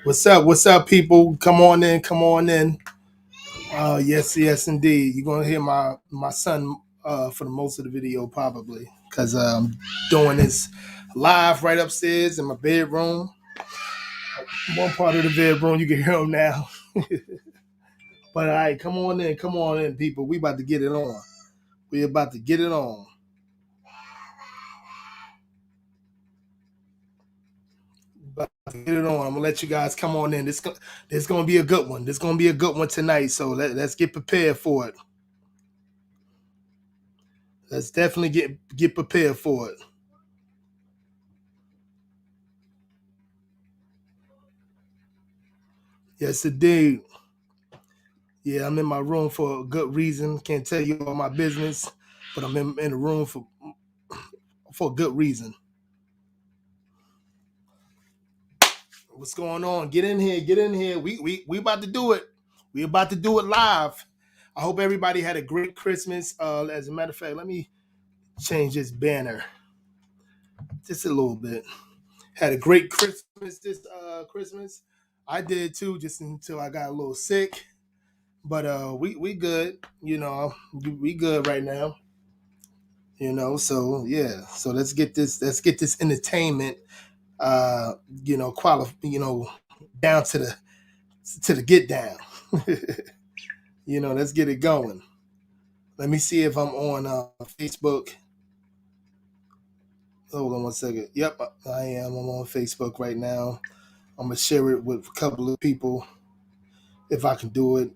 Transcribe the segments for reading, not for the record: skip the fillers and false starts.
What's up, people? Come on in, come on in. Yes, yes, indeed. You're gonna hear my son for the most of the video probably because I'm doing this live right upstairs in my bedroom. One part of the bedroom you can hear him now. But all right, come on in, people. We about to get it on. We about to get it on. About to get it on. I'm gonna let you guys come on in. This gonna be a good one. This gonna be a good one tonight. So let's get prepared for it. Let's definitely get prepared for it. Yes, indeed. Yeah, I'm in my room for a good reason. Can't tell you all my business, but I'm in the room for a good reason. What's going on? Get in here. Get in here. We about to do it. We about to do it live. I hope everybody had a great Christmas. As a matter of fact, let me change this banner just a little bit. Had a great Christmas this Christmas. I did too, just until I got a little sick. But we good. We good right now. So yeah, so let's get this entertainment uh down to the get down. Let's get it going. Let me see if I'm on Facebook. Hold on one second. Yep, I am. I'm on Facebook right now. I'm gonna share it with a couple of people if I can do it.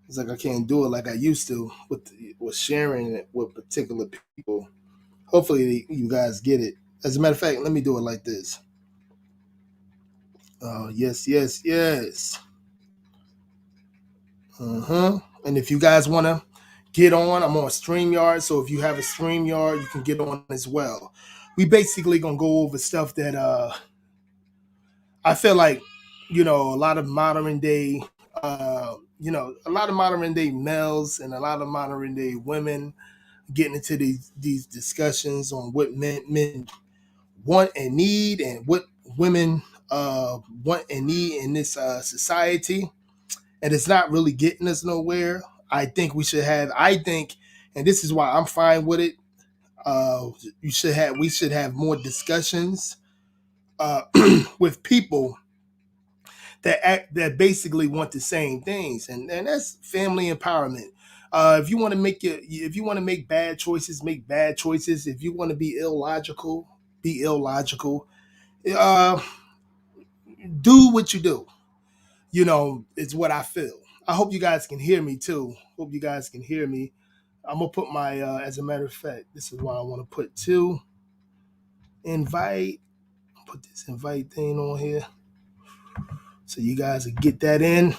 It's like I can't do it like I used to with sharing it with particular people. Hopefully you guys get it. As a matter of fact, let me do it like this. Yes, yes, yes. And if you guys want to get on, I'm on StreamYard. So if you have a StreamYard, you can get on as well. We basically gonna go over stuff that I feel like a lot of modern day a lot of modern day males and a lot of modern day women getting into these discussions on what men want and need and what women want and need in this society, and it's not really getting us nowhere. I think, and this is why I'm fine with it. We should have more discussions uh, with people that basically want the same things, and that's family empowerment. If you want to make bad choices, make bad choices. If you want to be illogical, be illogical. Uh, do what you do. It's what I feel. I hope you guys can hear me too. Hope you guys can hear me. I'm gonna put my as a matter of fact, this is why I want to put two invite. Put this invite thing on here so you guys can get that in.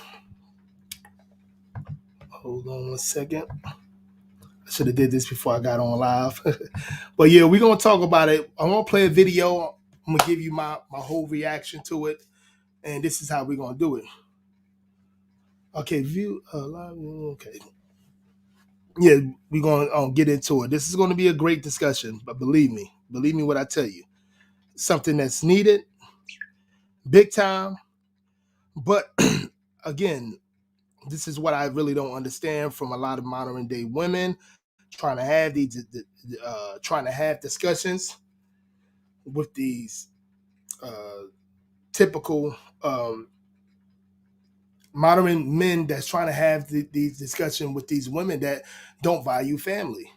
Hold on one second. I should have did this before I got on live. But yeah, we're gonna talk about it. I'm gonna play a video. I'm gonna give you my whole reaction to it, and this is how we're gonna do it. Okay, view live. Okay, yeah, we're gonna get into it. This is gonna be a great discussion, but believe me what I tell you. Something that's needed, big time. But again, this is what I really don't understand from a lot of modern day women trying to have trying to have discussions with these uh, typical modern men that's trying to have these discussion with these women that don't value family.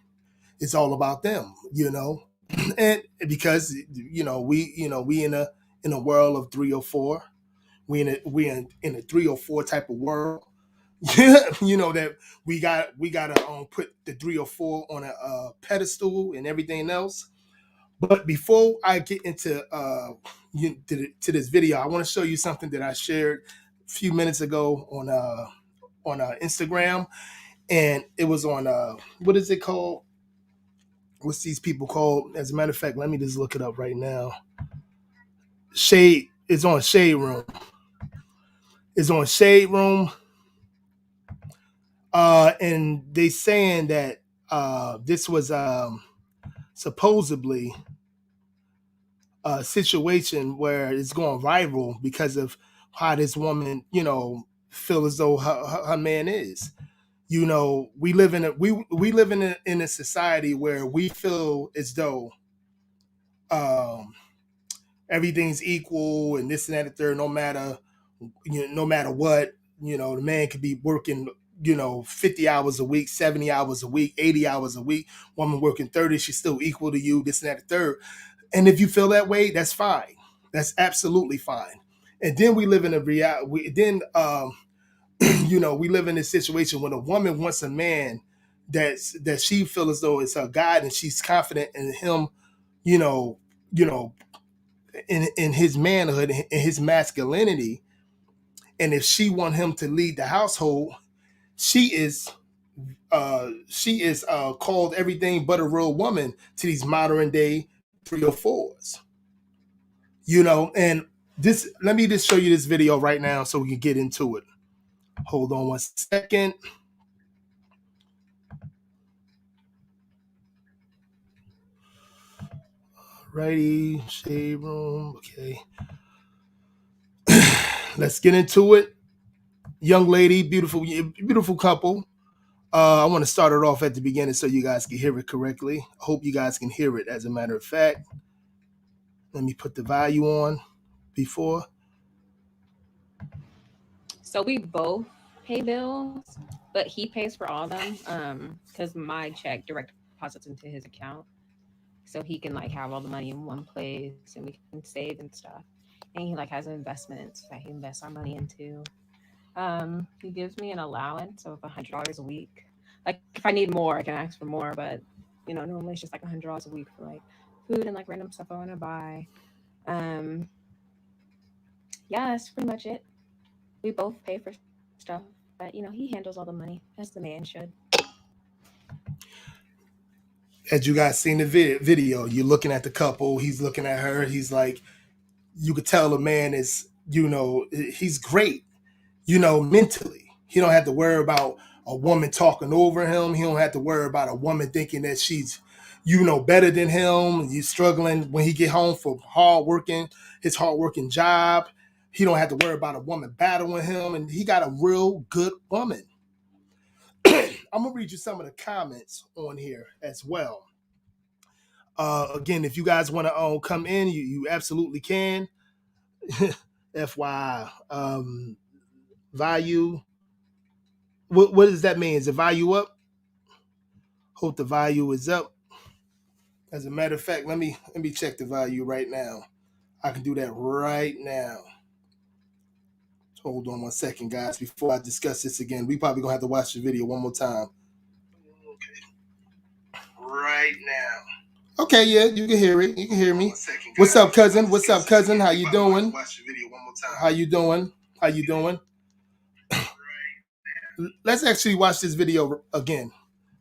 It's all about them. And because we in a world of 304, we in a 304 type of world. That we gotta put the 304 on a pedestal and everything else. But before I get into to this video, I want to show you something that I shared a few minutes ago on Instagram, and it was on what is it called? What's these people called? As a matter of fact, let me just look it up right now. Shade. It's on Shade Room. It's on Shade Room, and they saying that this was supposedly situation where it's going viral because of how this woman, feel as though her man is. We live in we live in a society where we feel as though um, everything's equal and this and that and the third, no matter what, the man could be working, 50 hours a week, 70 hours a week, 80 hours a week, woman working 30, she's still equal to you, this and that and the third. And if you feel that way, that's fine. That's absolutely fine. And then we live in a reality. Then, we live in a situation when a woman wants a man that she feels as though it's her God, and she's confident in him, you know, you know, in his manhood, in his masculinity. And if she want him to lead the household, she is called everything but a real woman to these modern day 304's. And this, let me just show you this video right now so we can get into it. Hold on one second. Righty, shade room. Okay. Let's get into it. Young lady, beautiful couple. I want to start it off at the beginning so you guys can hear it correctly. I hope you guys can hear it, as a matter of fact. Let me put the volume on before. So we both pay bills, but he pays for all of them because my check direct deposits into his account. So he can like have all the money in one place and we can save and stuff. And he like has investments that he invests our money into. He gives me an allowance of $100 a week. Like if I need more, I can ask for more, but normally it's just like $100 a week for like food and like random stuff I want to buy. Yeah, that's pretty much it. We both pay for stuff, but he handles all the money as the man should. As you guys seen the video, you're looking at the couple, he's looking at her, he's like, you could tell the man is, he's great, mentally. He don't have to worry about a woman talking over him. He don't have to worry about a woman thinking that she's, better than him. He's struggling when he get home from his hard working job. He don't have to worry about a woman battling him, and he got a real good woman. I'm gonna read you some of the comments on here as well. Again, if you guys want to come in, you absolutely can. FYI, value. What does that mean? Is the value up? Hope the value is up. As a matter of fact, let me check the value right now. I can do that right now. Hold on one second, guys, before I discuss this again. We probably gonna have to watch the video one more time. Okay. Right now. Okay, yeah, you can hear it. You can hear me. Second, what's up, cousin? What's up, cousin? How you doing? Watch the video one more time. How you doing? How you doing? Let's actually watch this video again.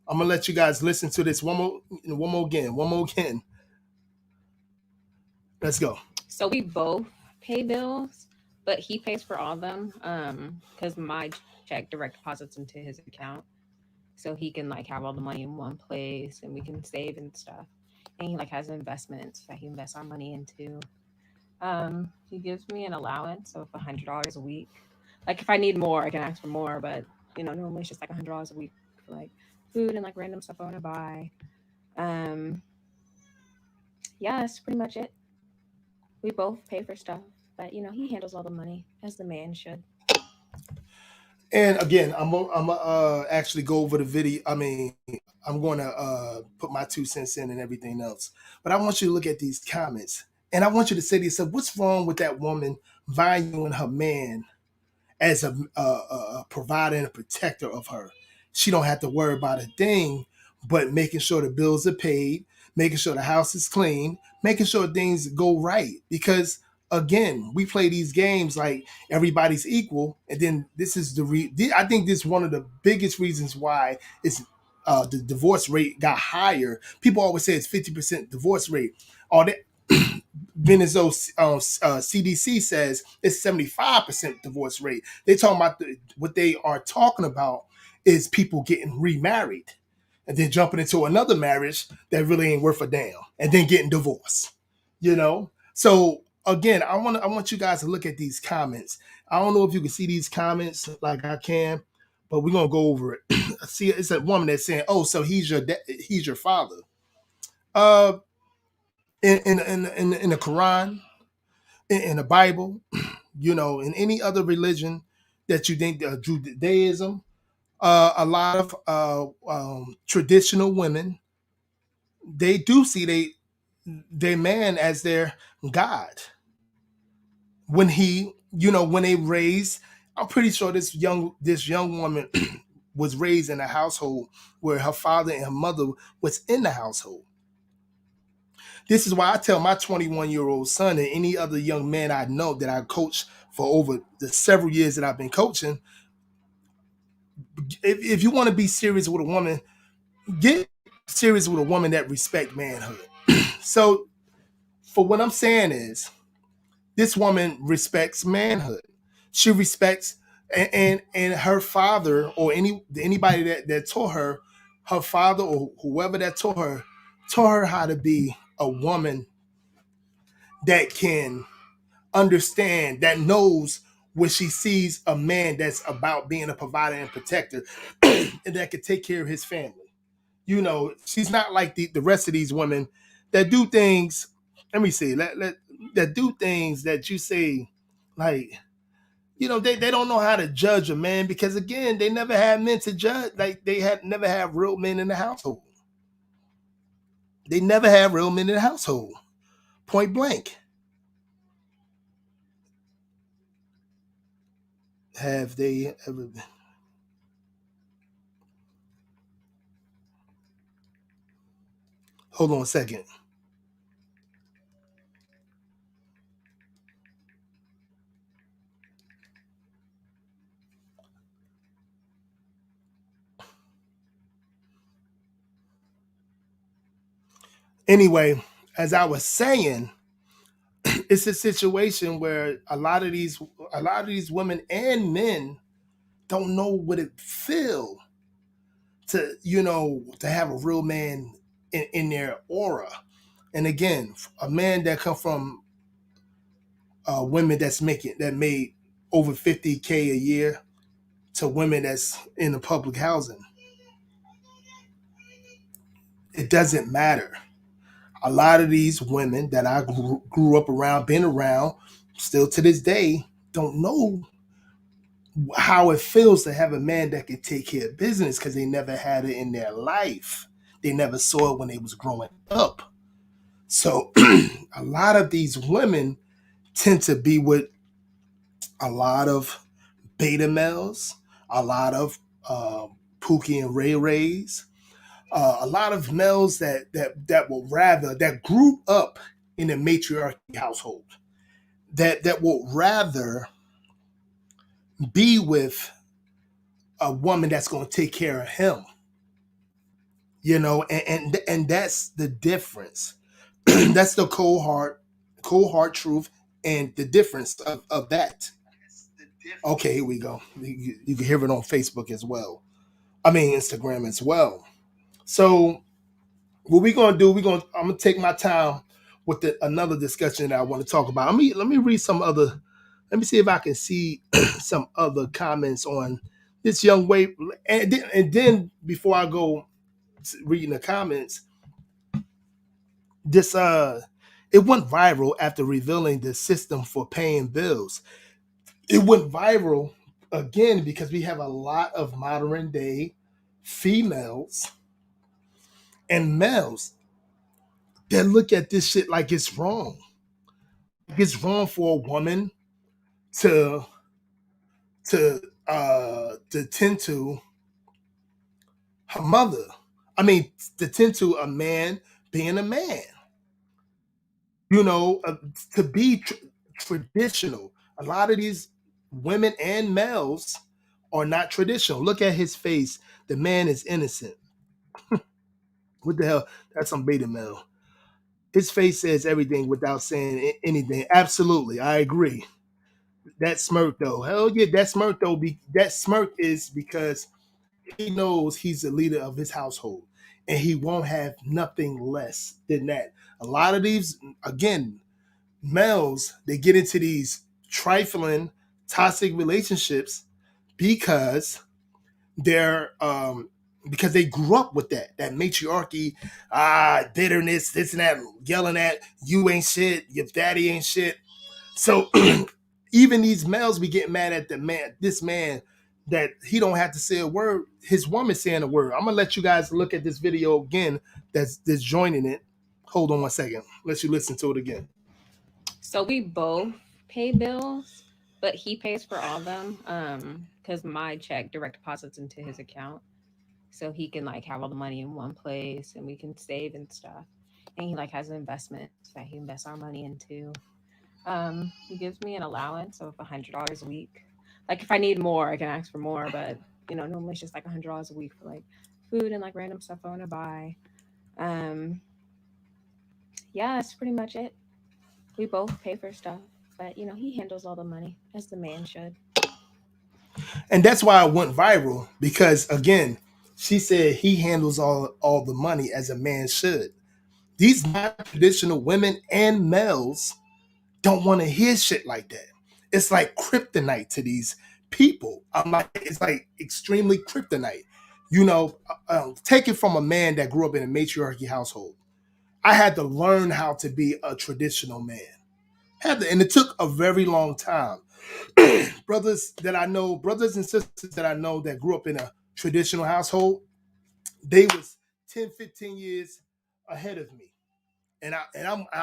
I'm gonna let you guys listen to this one more again. Let's go. So we both pay bills, but he pays for all of them because my check direct deposits into his account. So he can like have all the money in one place and we can save and stuff. And he like has investments that he invests our money into. He gives me an allowance of $100 a week. Like if I need more, I can ask for more, but normally it's just like $100 a week for like food and like random stuff I want to buy. Yeah, that's pretty much it. We both pay for stuff, but he handles all the money as the man should. And again, I'm gonna actually go over the video. I mean, I'm gonna put my 2 cents in and everything else. But I want you to look at these comments, and I want you to say to yourself, what's wrong with that woman valuing her man as a provider and a protector of her? She don't have to worry about a thing, but making sure the bills are paid, making sure the house is clean, making sure things go right. Because again, we play these games like everybody's equal, and then this is I think this is one of the biggest reasons why it's the divorce rate got higher. People always say it's 50% divorce rate. All that. Venezuela CDC says it's 75% divorce rate. They talking about what they are talking about is people getting remarried and then jumping into another marriage that really ain't worth a damn and then getting divorced. So again, I want you guys to look at these comments. I don't know if you can see these comments like I can, but we're gonna go over it. See, it's a woman that's saying, "Oh, so he's your father." Uh, in the Quran, in the Bible, in any other religion that you think, Judaism, a lot of traditional women, they do see their man as their god. When when they raised, I'm pretty sure this young woman was raised in a household where her father and her mother was in the household. This is why I tell my 21-year-old son and any other young man I know that I coach for over the several years that I've been coaching, if you want to be serious with a woman, get serious with a woman that respect manhood. So for what I'm saying is, this woman respects manhood. She respects, and her father, or anybody that taught her, her father or whoever that taught her how to be a woman that can understand, that knows when she sees a man that's about being a provider and protector, and that can take care of his family. She's not like the rest of these women that do things. Let me see. That do things that you say, like, they don't know how to judge a man, because again, they never had men to judge. Like, they had never had real men in the household. They never had real men in the household. Point blank. Have they ever been? Hold on a second. Anyway, as I was saying, it's a situation where a lot of these women and men don't know what it feel to have a real man in their aura. And again, a man that come from women that made over 50K a year, to women that's in the public housing, it doesn't matter. A lot of these women that I grew up around, been around, still to this day, don't know how it feels to have a man that can take care of business, because they never had it in their life. They never saw it when they was growing up. So a lot of these women tend to be with a lot of beta males, a lot of Pookie and Ray Rays, a lot of males that grew up in a matriarchy household, that will rather be with a woman that's going to take care of him. And that's the difference. That's the cold hard truth, and the difference of that. Okay, here we go. You can hear it on Facebook as well. I mean, Instagram as well. So what we gonna do? I'm gonna take my time with another discussion that I want to talk about. Let me read some other. Let me see if I can see some other comments on this young way. And then before I go reading the comments, this it went viral after revealing the system for paying bills. It went viral again because we have a lot of modern day females and males that look at this shit like it's wrong. It's wrong for a woman to to tend to her mother. I mean, to tend to a man being a man. You know, to be traditional. A lot of these women and males are not traditional. Look at his face. The man is innocent. What the hell? That's some beta male. His face says everything without saying anything. Absolutely, I agree. That smirk though, hell yeah, that smirk though. That smirk is because he knows he's the leader of his household, and he won't have nothing less than that. A lot of these, again, males, they get into these trifling, toxic relationships because they're because they grew up with that matriarchy, bitterness, this and that, yelling at you ain't shit, your daddy ain't shit. So even these males be getting mad at this man that he don't have to say a word. His woman saying a word. I'm gonna let you guys look at this video again. That's joining it. Hold on one second. Let you listen to it again. So we both pay bills, but he pays for all of them. Because my check direct deposits into his account, so he can like have all the money in one place, and we can save and stuff. And he like has investments that he invests our money into. He gives me an allowance of $100 a week. Like if I need more, I can ask for more, but normally it's just like $100 a week for like food and like random stuff I want to buy. Um, yeah, that's pretty much it. We both pay for stuff, but he handles all the money as the man should. And that's why it went viral because again, she said he handles all the money as a man should. These non-traditional women and males don't want to hear shit like that. It's like kryptonite to these people. I'm like, it's like extremely kryptonite. Take it from a man that grew up in a matriarchy household. I had to learn how to be a traditional man. And it took a very long time. Brothers and sisters that I know that grew up in a traditional household, they was 10, 15 years ahead of me. And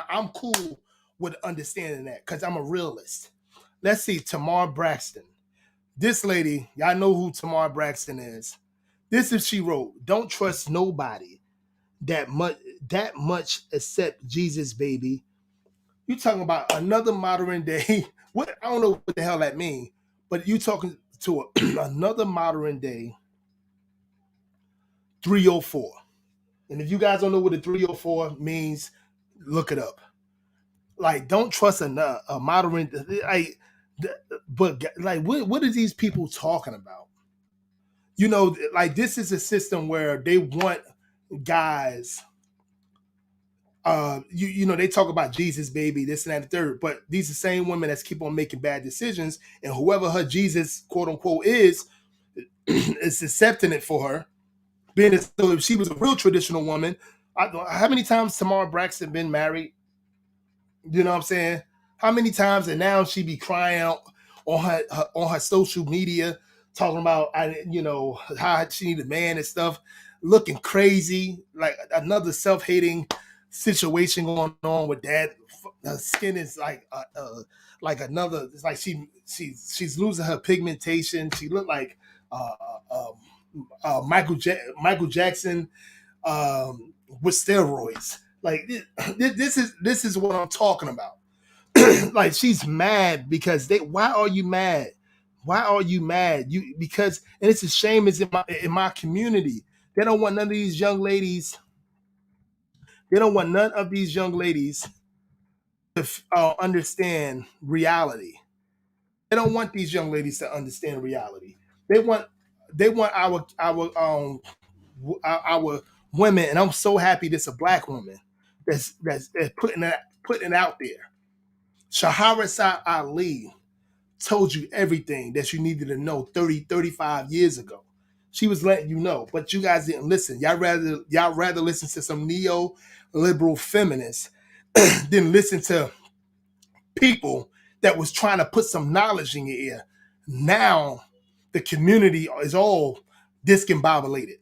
I'm cool with understanding that because I'm a realist. Let's see, Tamar Braxton. This lady, y'all know who Tamar Braxton is. This is she wrote. Don't trust nobody that much except Jesus, baby. You talking about another modern day? What I don't know what the hell that means, but you talking to another modern day 304. And if you guys don't know what the 304 means, look it up. Like, don't trust a modern like, but like, what are these people talking about? Like this is a system where they want guys. They talk about Jesus, baby, this and that, and the third, but these are the same women that keep on making bad decisions, and whoever her Jesus, quote unquote, is accepting it for her. So if she was a real traditional woman, how many times Tamar Braxton been married? You know what I'm saying? How many times, and now she be crying out on her social media, talking about how she need a man and stuff, looking crazy, like another self-hating situation going on with that. Her skin is like another. It's like she's losing her pigmentation. She looked like uh, uh, Michael Jackson with steroids. Like this is what I'm talking about. Like she's mad because why are you mad? Why are you mad? Because and it's a shame it's in my community. They don't want none of these young ladies. They don't want none of these young ladies to understand reality. They don't want these young ladies to understand reality. They want our women, and I'm so happy this a black woman that's putting it out there. Shahara Sa Ali told you everything that you needed to know 35 years ago. She was letting you know, but you guys didn't listen. Y'all rather listen to some neoliberal feminists than listen to people that was trying to put some knowledge in your ear. Now the community is all discombobulated.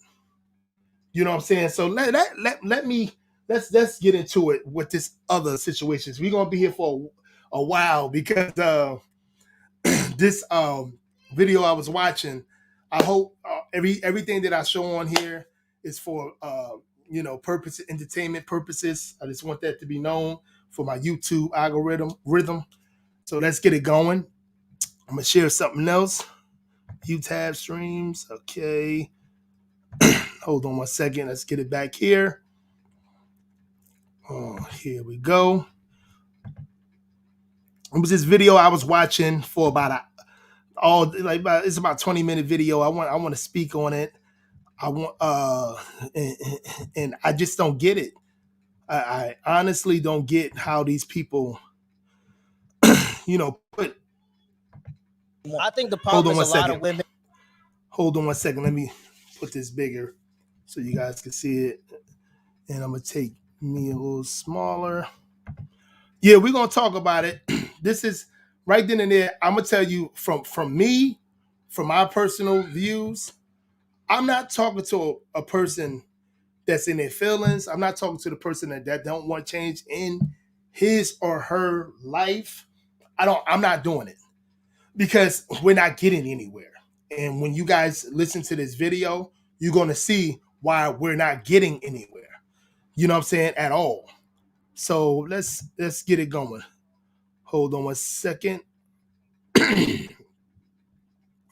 You know what I'm saying? So let's get into it with this other situations. We're gonna be here for a while because this video I was watching. I hope everything that I show on here is for purpose, entertainment purposes. I just want that to be known for my YouTube algorithm. So let's get it going. I'm gonna share something else. YouTube streams. Okay. Hold on one second. Let's get it back here. Oh, here we go. It was this video I was watching for it's about 20-minute video. I want to speak on it. I want and I just don't get it. I honestly don't get how these people put. I think the Hold problem on is one a lot second. of women. Hold on one second. Let me put this bigger so you guys can see it. And I'm gonna take me a little smaller. Yeah, we're gonna talk about it. This is right then and there. I'm gonna tell you from me, from my personal views. I'm not talking to a person that's in their feelings. I'm not talking to the person that don't want change in his or her life. I'm not doing it because we're not getting anywhere. And when you guys listen to this video, you're gonna see why we're not getting anywhere. You know what I'm saying? At all. So let's get it going. Hold on one second.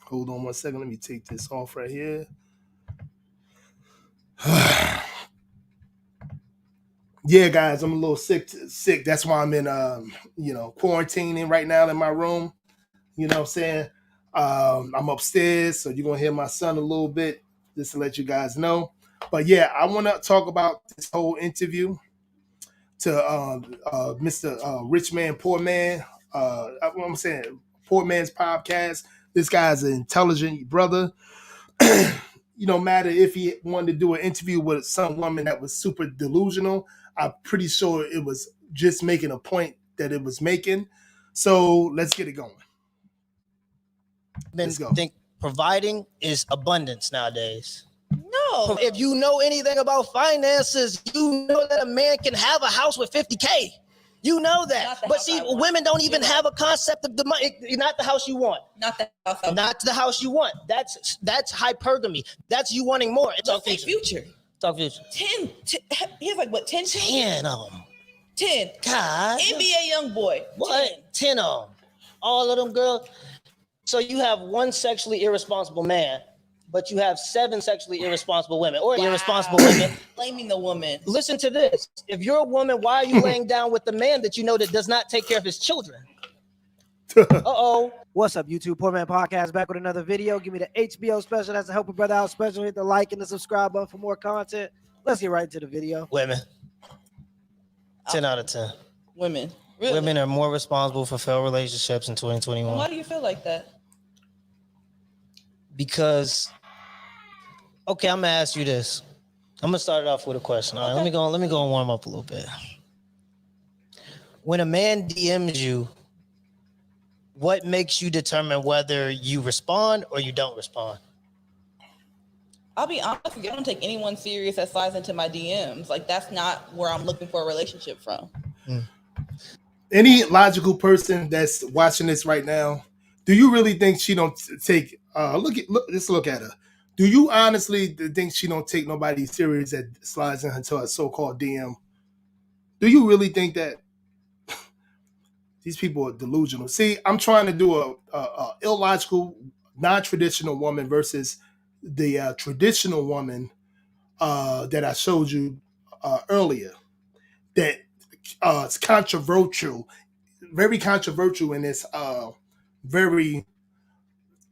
Hold on one second. Let me take this off right here. Yeah, guys, I'm a little sick. That's why I'm in quarantining right now in my room. You know what I'm saying? I'm upstairs, so you're gonna hear my son a little bit, just to let you guys know. But yeah, I want to talk about this whole interview to Mr. Rich Man, Poor Man. What I'm saying, Poor Man's Podcast. This guy's an intelligent brother. No matter if he wanted to do an interview with some woman that was super delusional, I'm pretty sure it was just making a point that it was making. So let's get it going. Men Let's go. think providing is abundance nowadays. No. If you know anything about finances, you know that a man can have a house with 50K. You know that. But see, women don't even have a concept of the money. Not the house you want. Not the house. Not the house you want. That's hypergamy. That's you wanting more. It's Talk future. Talk future. 10. He has like what? 10. 10 of them. 10. God. NBA young boy. What? 10 of them. All of them girls. So you have one sexually irresponsible man, but you have 7 sexually irresponsible women or irresponsible women. Blaming the woman. Listen to this. If you're a woman, why are you laying down with the man that you know that does not take care of his children? Uh-oh. What's up, YouTube? Poor Man Podcast back with another video. Give me the HBO special. That's to help a brother out special. Hit the like and the subscribe button for more content. Let's get right into the video. Women. 10 out of 10. Women. Really? Women are more responsible for failed relationships in 2021. Why do you feel like that? Because, okay, I'm gonna ask you this. I'm gonna start it off with a question. All right, let me go and warm up a little bit. When a man DMs you, what makes you determine whether you respond or you don't respond? I'll be honest with you, I don't take anyone serious that slides into my DMs. Like, that's not where I'm looking for a relationship from. Any logical person that's watching this right now, do you really think she don't take look at her? Do you honestly think she don't take nobody serious that slides into a so-called DM? Do you really think that? These people are delusional. See, I'm trying to do a illogical, non-traditional woman versus the traditional woman that I showed you earlier. That it's controversial, very controversial in this very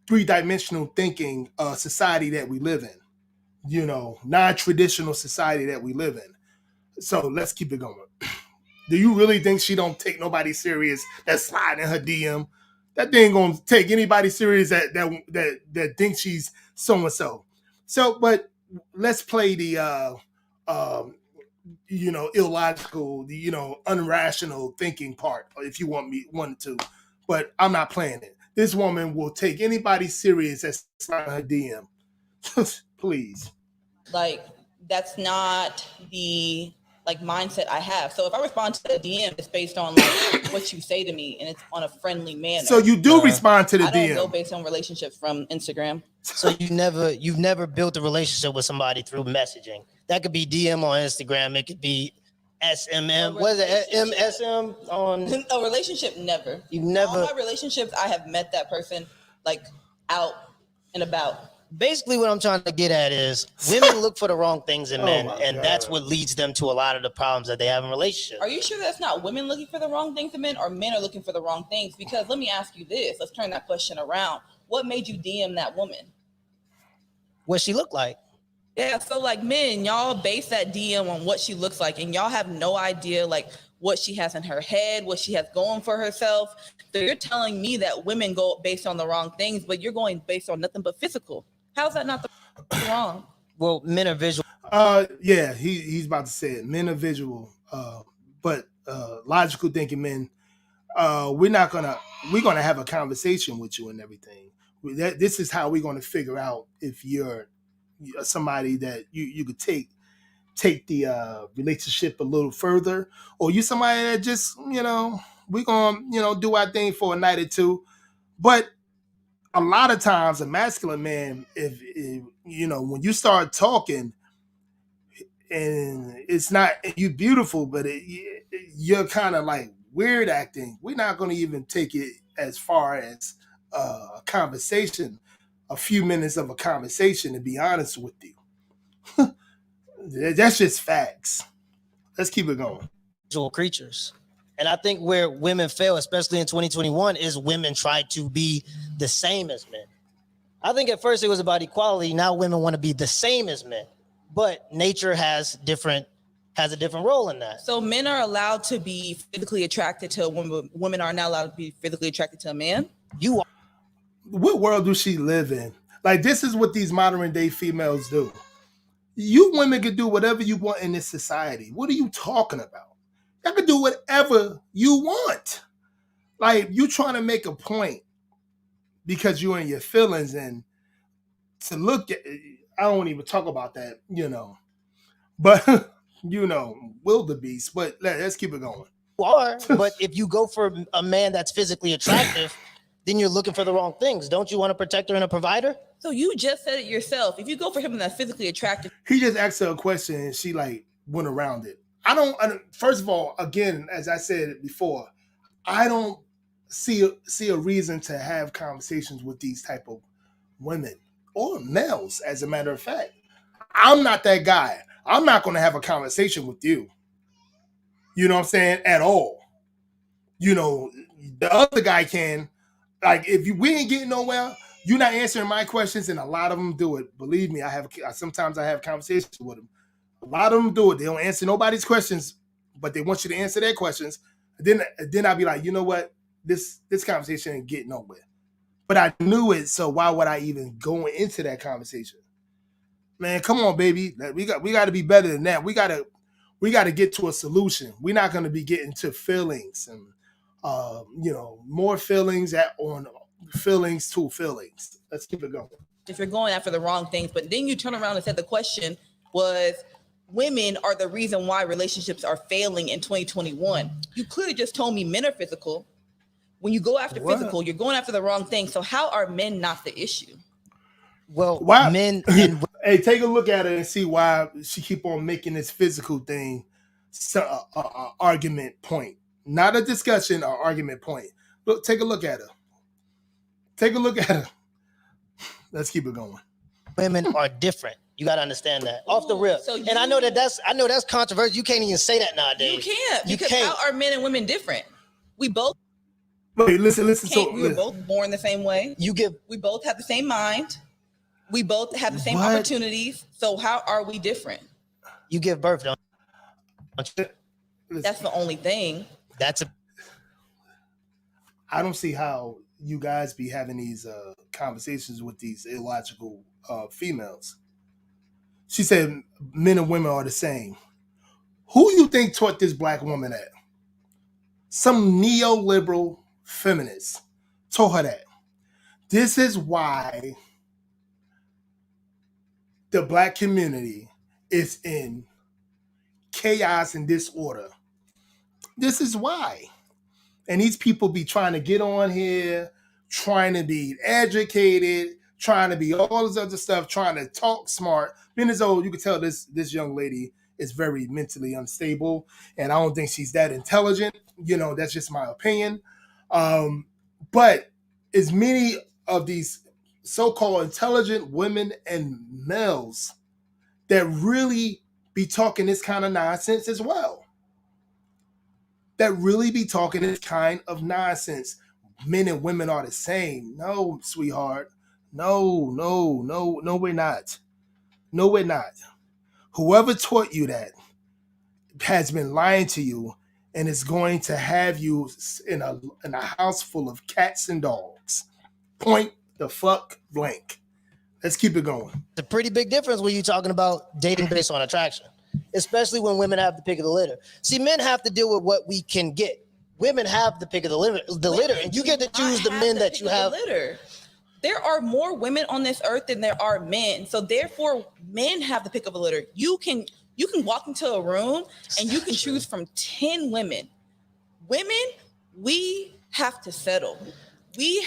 three-dimensional thinking society that we live in. Non-traditional society that we live in. So let's keep it going. Do you really think she don't take nobody serious that's sliding in her DM? That thing gonna take anybody serious that thinks she's so and so. So, but let's play the illogical, the unrational thinking part, if you wanted to. But I'm not playing it. This woman will take anybody serious that's sliding her DM. Please. Like, that's not the mindset I have. So if I respond to the DM, it's based on what you say to me, and it's on a friendly manner. So you do respond to the DM. I don't go based on relationships from Instagram. So you've never built a relationship with somebody through messaging. That could be DM on Instagram. It could be SMM. What is it? MSM on a relationship? Never. You've never. All my relationships, I have met that person out and about. Basically, what I'm trying to get at is women look for the wrong things in men, and that's what leads them to a lot of the problems that they have in relationships. Are you sure that's not women looking for the wrong things in men, or men are looking for the wrong things? Because let me ask you this. Let's turn that question around. What made you DM that woman? What she looked like. Yeah, so men, y'all base that DM on what she looks like, and y'all have no idea what she has in her head, what she has going for herself. So you're telling me that women go based on the wrong things, but you're going based on nothing but physical. How's that not the wrong? Well, men are visual. Yeah, he's about to say it. Men are visual, but logical thinking men. We're gonna have a conversation with you and everything. This is how we're gonna figure out if you're somebody that you could take the relationship a little further, or you somebody that just we're gonna do our thing for a night or two. But a lot of times, a masculine man, if when you start talking and it's not you beautiful, but you're kind of like weird acting, we're not going to even take it as far as a conversation, a few minutes of a conversation, to be honest with you. That's just facts. Let's keep it going. Visual creatures. And I think where women fail, especially in 2021, is women try to be the same as men. I think at first it was about equality. Now women want to be the same as men, but nature has a different role in that. So men are allowed to be physically attracted to a woman. Women are not allowed to be physically attracted to a man. You are. What world do she live in? Like, this is what these modern day females do. You women can do whatever you want in this society. What are you talking about? Y'all can do whatever you want. Like, you trying to make a point because you're in your feelings, and to look at, I don't even talk about that, but wildebeest. But let's keep it going. You are, but if you go for a man that's physically attractive, then you're looking for the wrong things. Don't you want to protect her and a provider? So you just said it yourself. If you go for him that's physically attractive, he just asked her a question and she went around it. First of all, again, as I said before, I don't see a reason to have conversations with these type of women or males. As a matter of fact, I'm not that guy. I'm not going to have a conversation with you. You know what I'm saying? At all. The other guy can. Like, if we ain't getting nowhere, you're not answering my questions, and a lot of them do it. Believe me, sometimes I have conversations with them. A lot of them do it. They don't answer nobody's questions, but they want you to answer their questions. Then I'll be like, you know what? This conversation ain't getting nowhere. But I knew it, so why would I even go into that conversation? Man, come on, baby. We got to be better than that. We got to get to a solution. We're not going to be getting to feelings and more feelings on feelings to feelings. Let's keep it going. If you're going after the wrong things, but then you turn around and said the question was, women are the reason why relationships are failing in 2021. You clearly just told me men are physical. When you go after physical, you're going after the wrong thing. So how are men not the issue? Well, why, men and hey, take a look at her and see why she keep on making this physical thing argument point. Not a discussion or argument point. Look, take a look at her. Take a look at her. Let's keep it going. Women are different. You got to understand that off the rip. And I know that's controversial. You can't even say that nowadays. You can't, because how are men and women different? We both. Wait, listen. We were both born the same way. We both have the same mind. We both have the same opportunities. So how are we different? You give birth, don't you? That's the only thing. I don't see how you guys be having these conversations with these illogical females. She said men and women are the same. Who you think taught this black woman that? Some neoliberal feminists told her that. This is why the black community is in chaos and disorder. This is why. And these people be trying to get on here, trying to be educated, trying to be all this other stuff, trying to talk smart. Being as though you can tell this young lady is very mentally unstable, and I don't think she's that intelligent. That's just my opinion. But as many of these so-called intelligent women and males that really be talking this kind of nonsense as well. That really be talking this kind of nonsense. Men and women are the same. No, sweetheart. No, we're not. No, we're not. Whoever taught you that has been lying to you and it's going to have you in a house full of cats and dogs. Point the fuck blank. Let's keep it going. It's a pretty big difference when you're talking about dating based on attraction, especially when women have the pick of the litter. See, men have to deal with what we can get. Women have the pick of the litter, and you get to choose the men that you have. Litter. There are more women on this earth than there are men, so therefore, men have the pick of a litter. You can walk into a room and you can choose from 10 women. Women, we have to settle. We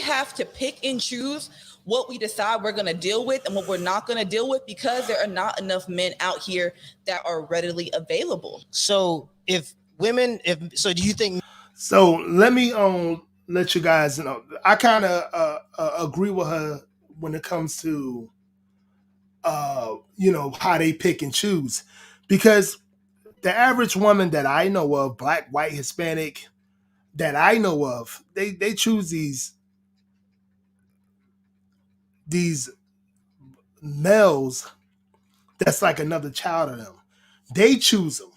have to pick and choose what we decide we're going to deal with and what we're not going to deal with, because there are not enough men out here that are readily available. So do you think? So let me let you guys know. I kind of agree with her when it comes to how they pick and choose, because the average woman that I know of, black, white, Hispanic, that I know of, they choose these males that's like another child of them. They choose them.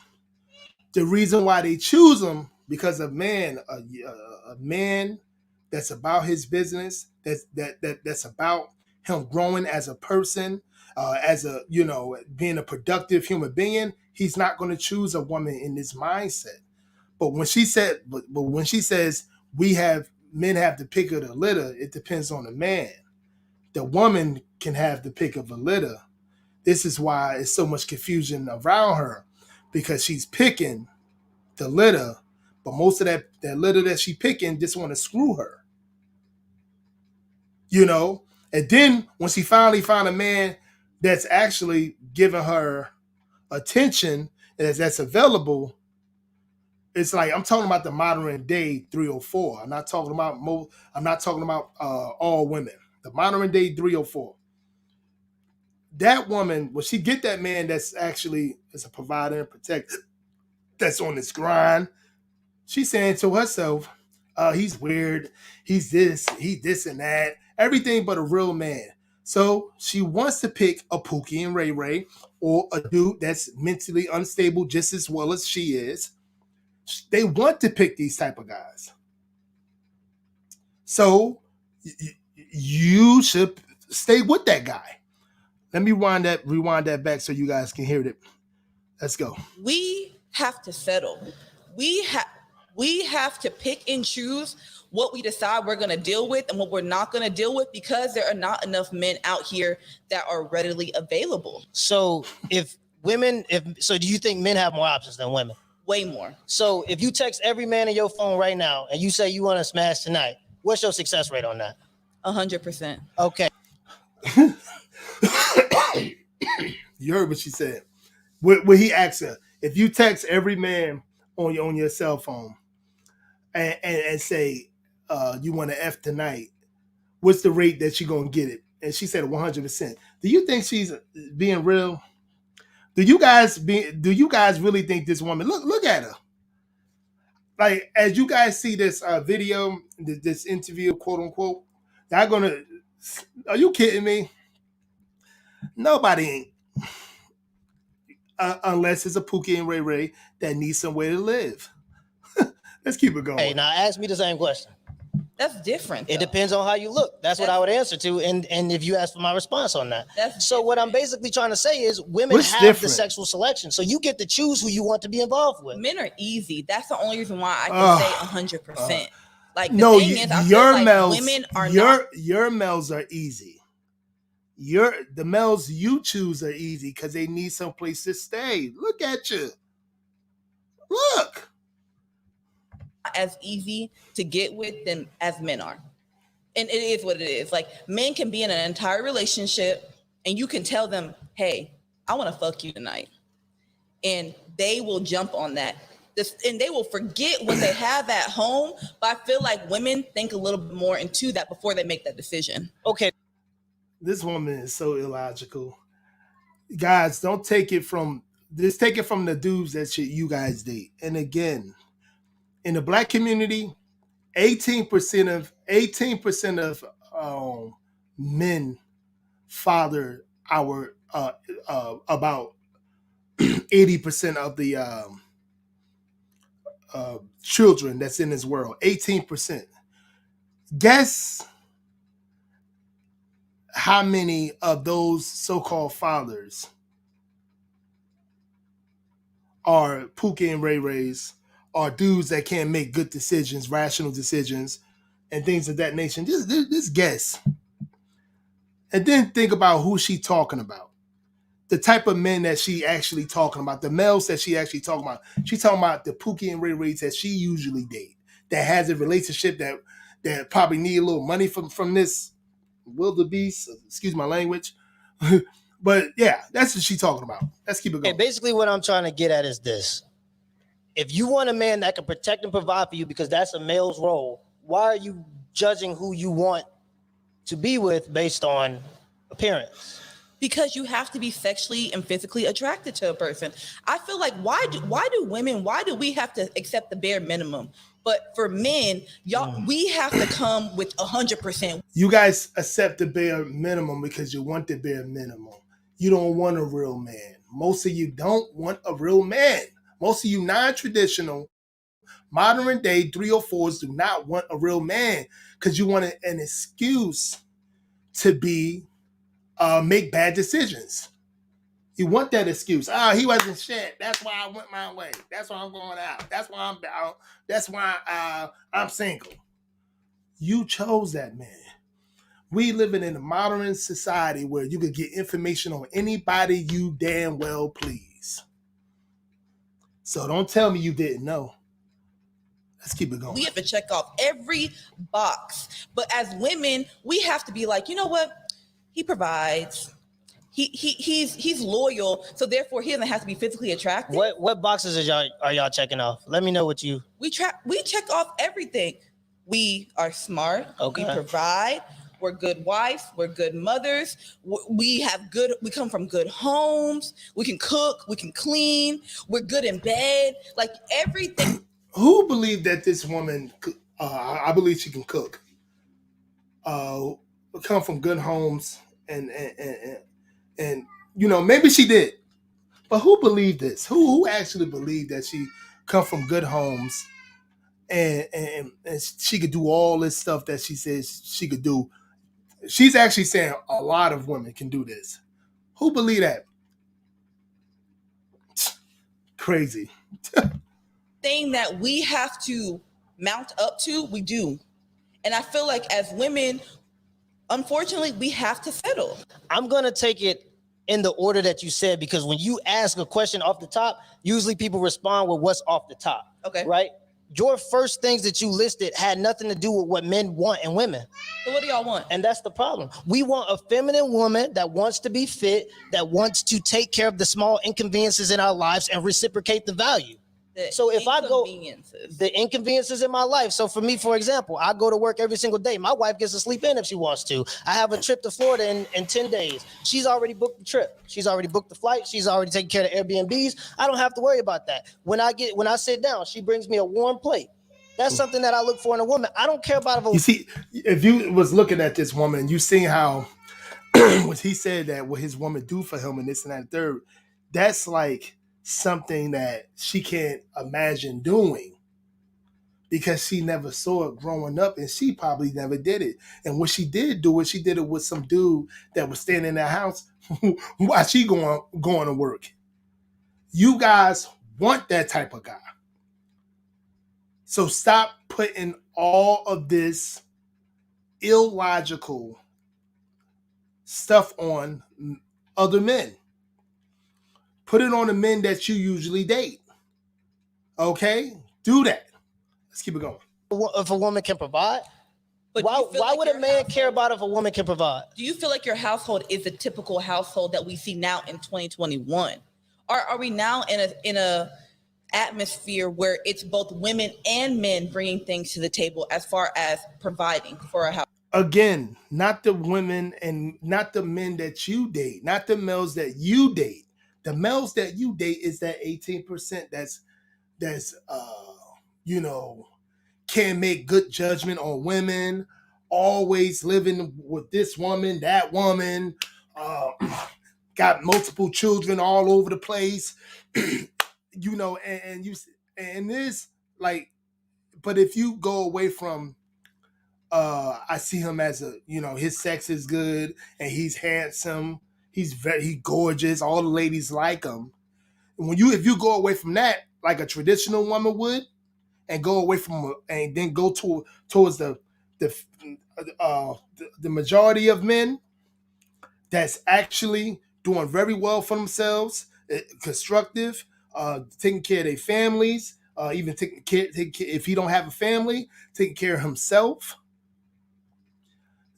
The reason why they choose them, because a man that's about his business, that's about him growing as a person, as a being a productive human being. He's not going to choose a woman in this mindset. But when she said, but when she says men have the pick of the litter, it depends on the man. The woman can have the pick of a litter. This is why it's so much confusion around her, because she's picking the litter, but most of that litter that she picking just want to screw her. And then when she finally found a man that's actually giving her attention and that's available, it's like, I'm talking about the modern day 304. I'm not talking about all women. The modern day 304. That woman, when she get that man that's actually is a provider and protector, that's on this grind, she's saying to herself, he's weird, he's this and that, everything but a real man. So she wants to pick a Pookie and Ray Ray, or a dude that's mentally unstable just as well as she is. They want to pick these type of guys. So you should stay with that guy. Let me rewind that back so you guys can hear it. Let's go. We have to settle. We have to pick and choose what we decide we're going to deal with and what we're not going to deal with, because there are not enough men out here that are readily available. So do you think men have more options than women? Way more. So if you text every man in your phone right now and you say you want to smash tonight, what's your success rate on that? 100%. Okay. You heard what she said. What he asked her, if you text every man on your cell phone and say you want to F tonight, what's the rate that you're gonna get it? And she said 100%. Do you think she's being real? Do you guys really think this woman? Look at her. Like, as you guys see this video, this interview, quote unquote, are you kidding me? Nobody ain't. Unless it's a Pookie and Ray Ray that needs somewhere to live. Let's keep it going. Hey, now ask me the same question. That's different. It depends on how you look. That's what I would answer to. And if you ask for my response on that. So what I'm basically trying to say is women have the sexual selection. So you get to choose who you want to be involved with. Men are easy. That's the only reason why I can say 100%. Like, the no, thing is, I your feel like males, women are your males are easy. The males you choose are easy because they need some place to stay. Look at you. Look. As easy to get with them as men are. And it is what it is. Like, men can be in an entire relationship and you can tell them, hey, I want to fuck you tonight. And they will jump on that. And they will forget what they have at home. But I feel like women think a little bit more into that before they make that decision. Okay. This woman is so illogical. Guys, take it from the dudes that you guys date. And again, in the black community, 18% of men father our about 80% of the children that's in this world. 18%. Guess how many of those so-called fathers are Pookie and Ray Rays, are dudes that can't make good decisions, rational decisions, and things of that nature. Just guess. And then think about who she talking about. The type of men that she actually talking about, the males that she actually talking about. She talking about the Pookie and Ray Rays that she usually date, that has a relationship that probably need a little money from this wildebeest. Excuse my language. But yeah, that's what she talking about. Let's keep it going. Okay, basically what I'm trying to get at is this. If you want a man that can protect and provide for you because that's a male's role, why are you judging who you want to be with based on appearance? Because you have to be sexually and physically attracted to a person. I feel like why do we have to accept the bare minimum? But for men, y'all, we have to come with 100%. You guys accept the bare minimum because you want the bare minimum. You don't want a real man. Most of you don't want a real man. Most of you non-traditional, modern day 304's do not want a real man because you want an excuse to make bad decisions. You want that excuse. He wasn't shit. That's why I went my way. That's why I'm going out. That's why I'm down. That's why I'm single. You chose that man. We living in a modern society where you could get information on anybody you damn well please. So don't tell me you didn't know. Let's keep it going. We have to check off every box. But as women, we have to be like, you know what? He provides. He's loyal, so therefore he doesn't have to be physically attractive. What boxes are y'all checking off? Let me know what you. We check off everything. We are smart. Okay. We provide. We're good wives. We're good mothers. We come from good homes. We can cook. We can clean. We're good in bed. Like everything. Who believed that this woman? I believe she can cook. Come from good homes and you know, maybe she did, but who believed this? Who actually believed that she come from good homes and she could do all this stuff that she says she could do? She's actually saying a lot of women can do this. Who believe that? Crazy. Thing that we have to mount up to, we do. And I feel like as women, unfortunately, we have to settle. I'm going to take it in the order that you said, because when you ask a question off the top, usually people respond with what's off the top. Okay. Right? Your first things that you listed had nothing to do with what men want in women. So what do y'all want? And that's the problem. We want a feminine woman that wants to be fit, that wants to take care of the small inconveniences in our lives and reciprocate the value. So if I go, the inconveniences in my life. So for me, for example, I go to work every single day. My wife gets to sleep in if she wants to. I have a trip to Florida in 10 days. She's already booked the trip. She's already booked the flight. She's already taken care of the Airbnbs. I don't have to worry about that. When I sit down, she brings me a warm plate. That's something that I look for in a woman. I don't care about You see, if you was looking at this woman, you see how what he said that what his woman do for him and this and that and third, that's like something that she can't imagine doing because she never saw it growing up and she probably never did it. And when she did do it, she did it with some dude that was staying in their house while she going to work. You guys want that type of guy. So stop putting all of this illogical stuff on other men. Put it on the men that you usually date. Okay? Do that. Let's keep it going. If a woman can provide, but why would a man care about if a woman can provide? Do you feel like your household is a typical household that we see now in 2021? Or are we now in a atmosphere where it's both women and men bringing things to the table as far as providing for a house? Again, not the women and not the men that you date, not the males that you date. The males that you date is that 18% that's can't make good judgment on women, always living with this woman, that woman, got multiple children all over the place, and this like, but if you go away from, I see him as his sex is good and he's handsome, he gorgeous, all the ladies like him. If you go away from that, like a traditional woman would, and go away from and then go towards the majority of men that's actually doing very well for themselves, constructive, taking care of their families, even taking care, if he don't have a family, taking care of himself,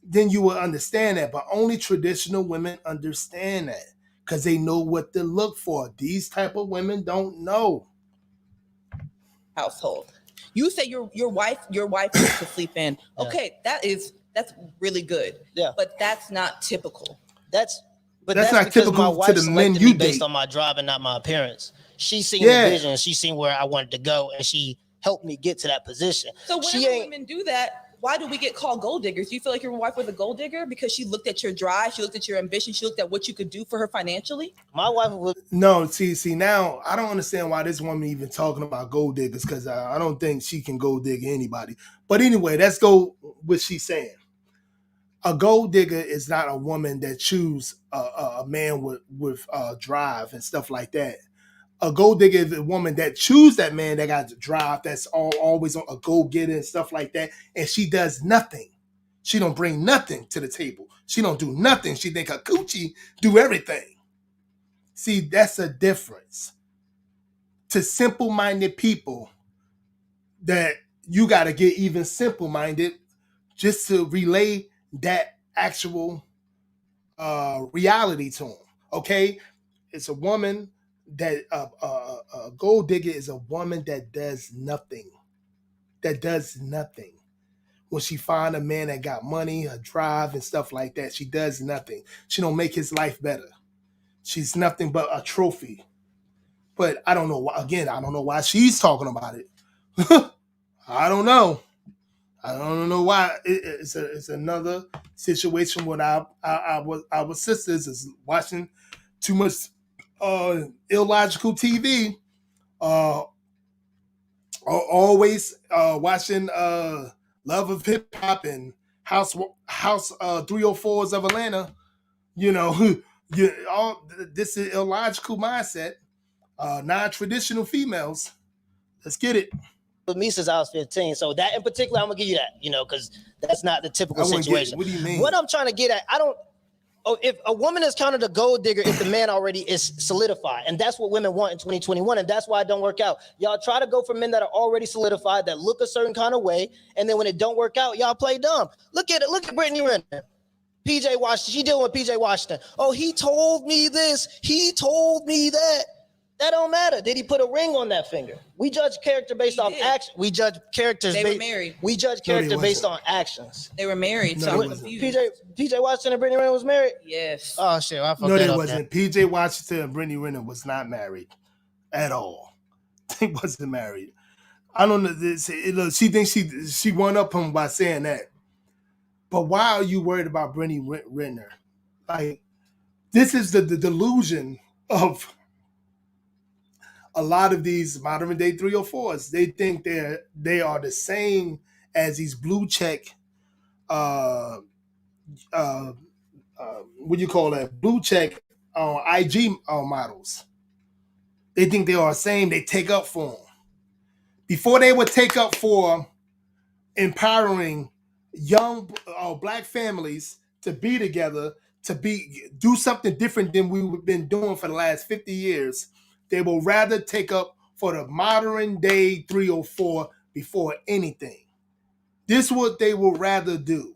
then you will understand that. But only traditional women understand that because they know what to look for. These type of women don't know. Household. You say your wife gets to sleep in. Okay, that's really good. Yeah. But that's not typical. That's not because typical my wife to the selected men me you based date. on my drive and not my appearance. She seen Yeah. the vision, she seen where I wanted to go, and she helped me get to that position. So whenever women do that, why do we get called gold diggers? Do you feel like your wife was a gold digger because she looked at your drive, she looked at your ambition, she looked at what you could do for her financially? My wife was No, see now I don't understand why this woman even talking about gold diggers, because I don't think she can gold dig anybody. But anyway, let's go what she's saying. A gold digger is not a woman that choose a man with drive and stuff like that. A gold digger is a woman that choose that man that got the drive, that's always on a go getter and stuff like that, and she does nothing. She don't bring nothing to the table. She don't do nothing. She think her coochie do everything. See, that's a difference. To simple-minded people, that you got to get even simple-minded just to relay that actual reality to them. Okay, it's a woman that a gold digger is a woman that does nothing. That does nothing. When she find a man that got money, a drive, and stuff like that, she does nothing. She don't make his life better. She's nothing but a trophy. But I don't know why. Again, I don't know why she's talking about it. I don't know. I don't know why. It's another situation when our sisters is watching too much illogical TV. Always watching Love of Hip Hop and House 304's of Atlanta. This is illogical mindset. Non-traditional females. Let's get it. with me since I was 15. So that in particular, I'm gonna give you that, because that's not the typical situation. What do you mean? What I'm trying to get at, if a woman is counted a gold digger if the man already is solidified, and that's what women want in 2021, and that's why it don't work out. Y'all try to go for men that are already solidified, that look a certain kind of way, and then when it don't work out, y'all play dumb. Look at Brittany Renner. PJ Washington, she dealing with PJ Washington. Oh, he told me this, he told me that. That don't matter. Did he put a ring on that finger? We judge character based off action. We judge characters. They were married. We judge character based on actions. They were married. So I'm confused. PJ Washington and Brittany Renner was married? Yes. Oh shit, I fucked No, that they up. wasn't. PJ Washington and Brittany Renner was not married at all. They wasn't married. I don't know. Look, she thinks she won up him by saying that. But why are you worried about Brittany Renner? Like, this is the delusion of a lot of these modern day 304s. They think they are the same as these blue check what do you call that? Blue check IG models. They think they are the same. They take up for them. Before they would take up for empowering young black families to be together, to do something different than we've been doing for the last 50 years, they will rather take up for the modern day 304 before anything. This is what they will rather do.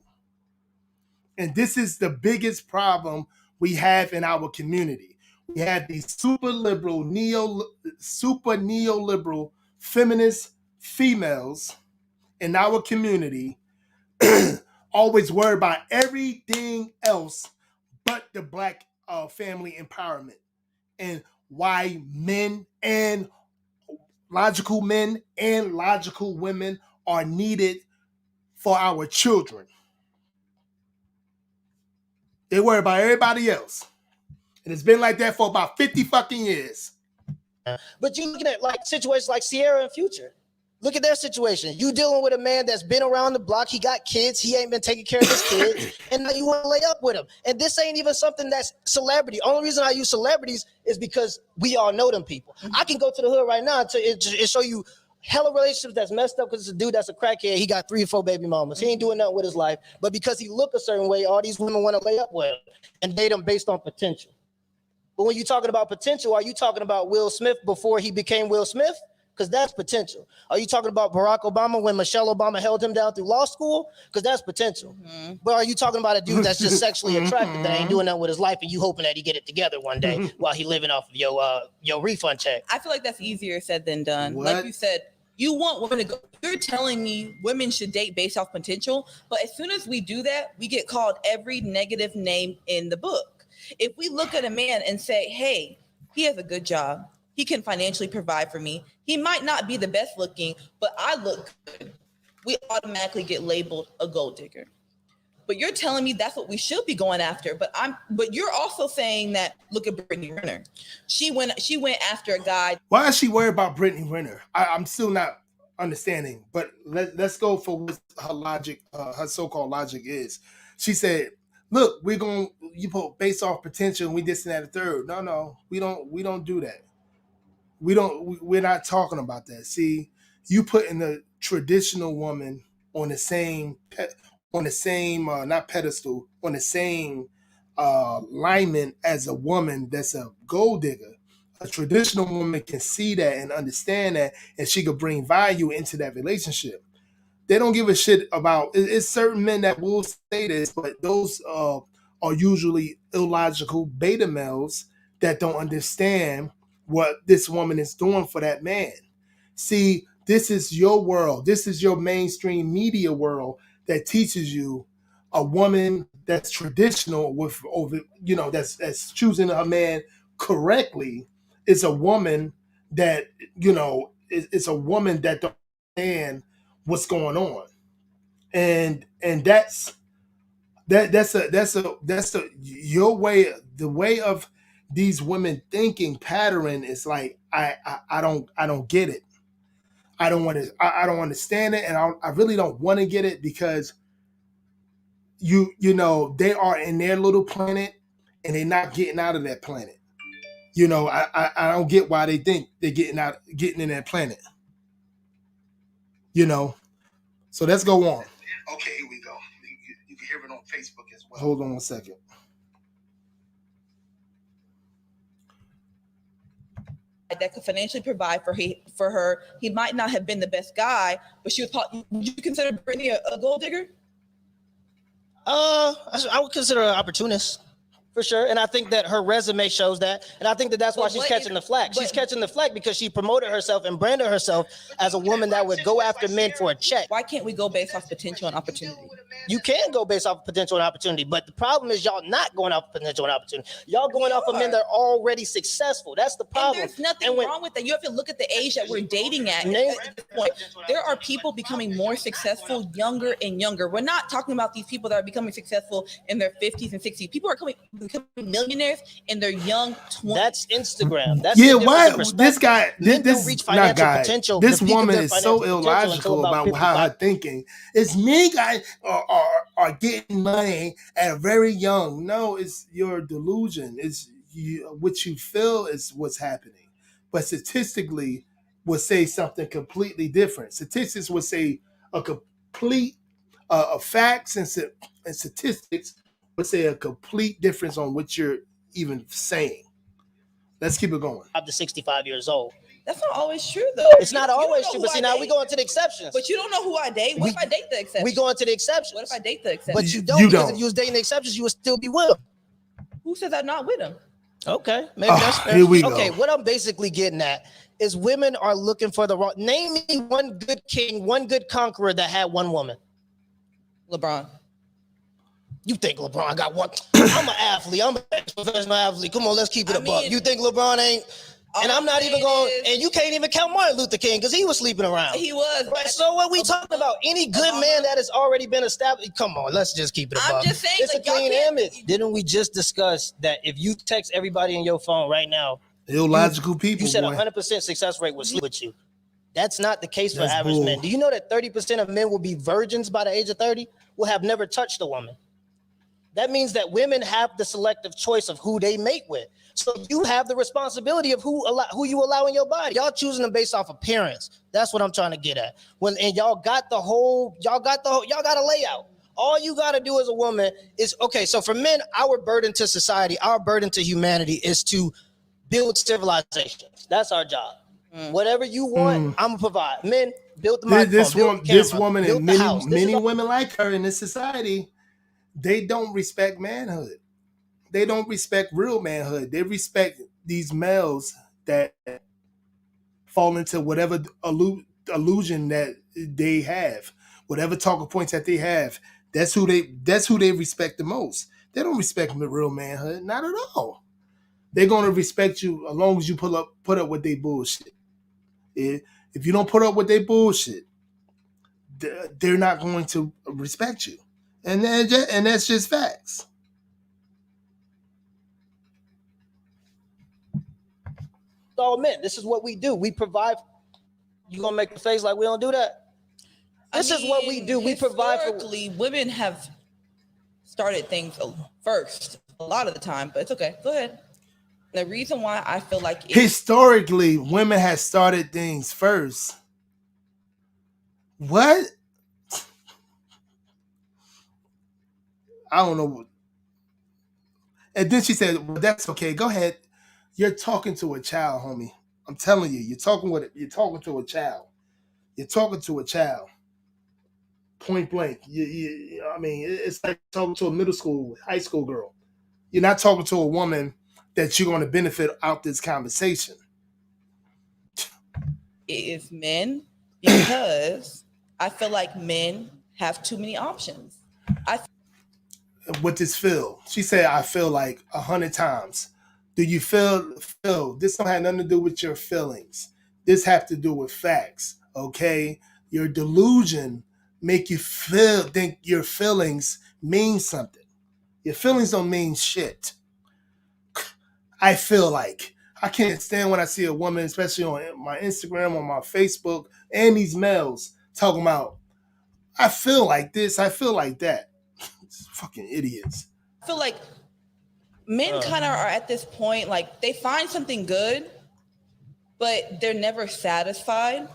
And this is the biggest problem we have in our community. We have these super neoliberal feminist females in our community always worried about everything else but the black family empowerment, and why men and logical women are needed for our children. They worry about everybody else. And it's been like that for about 50 fucking years. But you looking at like situations like Sierra and Future. Look at their situation. You dealing with a man that's been around the block. He got kids. He ain't been taking care of his kids. And now you want to lay up with him. And this ain't even something that's celebrity. Only reason I use celebrities is because we all know them people. I can go to the hood right now and show you hella relationships that's messed up because it's a dude that's a crackhead. He got 3 or 4 baby mamas. He ain't doing nothing with his life. But because he look a certain way, all these women want to lay up with him and date him based on potential. But when you're talking about potential, are you talking about Will Smith before he became Will Smith? Because that's potential. Are you talking about Barack Obama when Michelle Obama held him down through law school? Because that's potential. Mm-hmm. But are you talking about a dude that's just sexually attractive that ain't doing nothing with his life and you hoping that he get it together one day while he living off of your refund check? I feel like that's easier said than done. What? Like you said, you want women to go. You're telling me women should date based off potential, but as soon as we do that, we get called every negative name in the book. If we look at a man and say, hey, he has a good job, he can financially provide for me, he might not be the best looking, but I look good, we automatically get labeled a gold digger. But you're telling me that's what we should be going after. But you're also saying that, look at Brittany Renner. She went after a guy. Why is she worried about Brittany Renner? I'm still not understanding. But let's go for what her logic, her so-called logic is. She said, "Look, you put based off potential, and we this and that, and third. No, we don't do that. We're not talking about that. See, you putting the traditional woman on the same not pedestal, on the same alignment as a woman that's a gold digger. A traditional woman can see that and understand that, and she could bring value into that relationship. They don't give a shit about it's certain men that will say this, but those are usually illogical beta males that don't understand what this woman is doing for that man. See, this is your world. This is your mainstream media world that teaches you a woman that's traditional that's choosing a man correctly is a woman that, it's a woman that don't understand what's going on. And that's your way, the way of these women thinking pattern is like, I don't get it. I don't understand it, and I really don't want to get it because they are in their little planet and they're not getting out of that planet. I don't get why they think they're getting in that planet. So let's go on. Okay, here we go. You can hear it on Facebook as well. Hold on one second. That could financially provide for her. He might not have been the best guy, but she was probably. Would you consider Brittany a gold digger? I would consider her an opportunist. For sure. And I think that her resume shows that. And I think that that's why she's catching the flack. She's catching the flack because she promoted herself and branded herself as a woman that would go after men for a check. Why can't we go based off potential and opportunity? You can go based off potential and opportunity, but the problem is y'all not going off potential and opportunity. Y'all going off of men that are already successful. That's the problem. And there's nothing wrong with that. You have to look at the age that we're dating at this point. There are people becoming more successful younger and younger. We're not talking about these people that are becoming successful in their 50s and 60s. People are becoming millionaires in their young 20s. That's Instagram. That's why this guy, this not guy, potential. This woman is so illogical about how her thinking. It's me guys are getting money at a very young. No, it's your delusion. It's what you feel is what's happening. But statistically would say something completely different. Statistics would say a complete facts and statistics would say a complete difference on what you're even saying. Let's keep it going. Up to 65 years old. That's not always true, though. It's not always true, but see, now we go into the exceptions. But you don't know who I date. What if I date the exception? We go into the exceptions. What if I date the exception? But you don't, because if you was dating the exceptions, you would still be with him. Who says I'm not with him? Okay, maybe that's fair. Here we go. Okay, what I'm basically getting at is women are looking for the wrong. Name me one good king, one good conqueror that had one woman. LeBron. You think LeBron got one? I'm an athlete. I'm a professional athlete. Come on, let's keep it a buck. You think LeBron ain't? And I'm not even going, and you can't even count Martin Luther King because he was sleeping around. He was. Right, so what we talking about? Any good man that has already been established? Come on, let's just keep it a buck. I'm just saying, it's a clean image. Didn't we just discuss that if you text everybody in your phone right now, illogical people, you said 100% success rate would sleep with you? That's not the case for That's average bull. men. Do you know that 30% of men will be virgins by the age of 30? Will have never touched a woman. That means that women have the selective choice of who they mate with. So you have the responsibility of who you allow in your body. Y'all choosing them based off appearance. That's what I'm trying to get at. And y'all got a layout. All you got to do as a woman is, okay, so for men, our burden to society, our burden to humanity is to build civilizations. That's our job. Whatever you want, I'm gonna provide. Men, build the microphone, This woman build and the house. many women like her in this society, they don't respect manhood. They don't respect real manhood. They respect these males that fall into whatever illusion that they have, whatever talking points that they have. That's who they respect the most. They don't respect real manhood, not at all. They're gonna respect you as long as you put up with their bullshit. If you don't put up with their bullshit, they're not going to respect you, and that's just facts. All men. This is what we do. We provide. You gonna make a face like we don't do that? This is what we do. We provide for. Historically, women have started things first a lot of the time, but it's okay. Go ahead. The reason why I feel like Historically, women have started things first. What? I don't know. And then she said, well, that's okay. Go ahead. You're talking to a child, homie. I'm telling you, you're talking to a child. You're talking to a child. Point blank. I mean, it's like talking to a middle school, high school girl. You're not talking to a woman that you're going to benefit out this conversation. it is men, because I feel like men have too many options. What this feel? She said, I feel like 100 times. Do you feel? This don't have nothing to do with your feelings. This have to do with facts, okay? Your delusion make you think your feelings mean something. Your feelings don't mean shit. I feel like. I can't stand when I see a woman, especially on my Instagram, on my Facebook, and these males talking about, I feel like this, I feel like that. It's fucking idiots. I feel like men kind of are at this point, like they find something good, but they're never satisfied.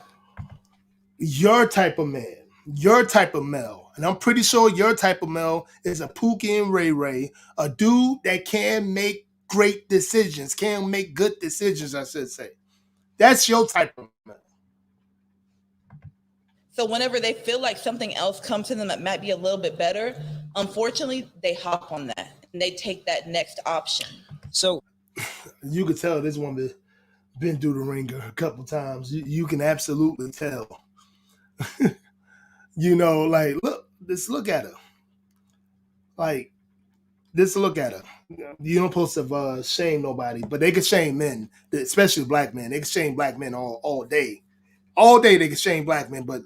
Your type of man, your type of male, and I'm pretty sure your type of male is a Pookie and Ray Ray, a dude that can make great decisions, can make good decisions, I should say. That's your type of male. So whenever they feel like something else comes to them that might be a little bit better, unfortunately, they hop on that and they take that next option. So you could tell this woman been through the ringer a couple times. You can absolutely tell. Like, look at her. Like, just look at her. You don't supposed to shame nobody, but they can shame men, especially black men. They can shame black men all day. All day they can shame black men. But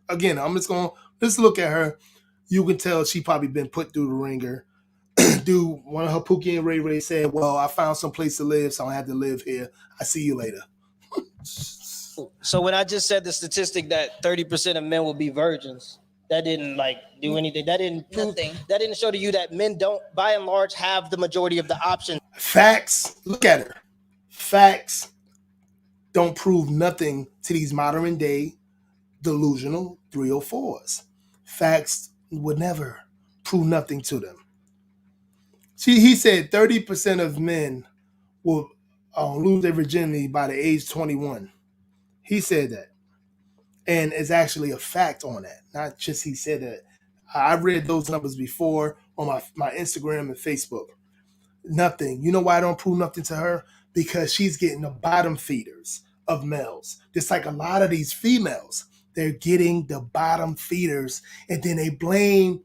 again, I'm just going to let's look at her. You can tell she probably been put through the ringer. Dude, one of her Pookie and Ray Ray said, well, I found some place to live, so I have to live here. I see you later. So when I just said the statistic that 30% of men will be virgins, that didn't do anything. That didn't prove Nothing. That didn't show to you that men don't, by and large, have the majority of the options. Facts. Look at her. Facts don't prove nothing to these modern day delusional 304's. Facts would never prove nothing to them. He said 30% of men will lose their virginity by the age 21. He said that. And it's actually a fact on that. Not just he said that. I read those numbers before on my Instagram and Facebook. Nothing. You know why I don't prove nothing to her? Because she's getting the bottom feeders of males. Just like a lot of these females. They're getting the bottom feeders. And then they blame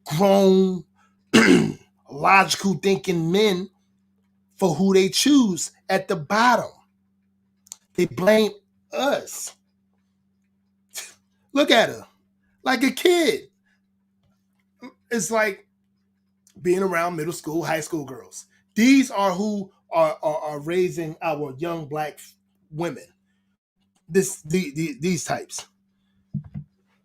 grown, logical thinking men for who they choose at the bottom. They blame us. Look at her. Like a kid. It's like being around middle school, high school girls. These are who are raising our young black women. these types.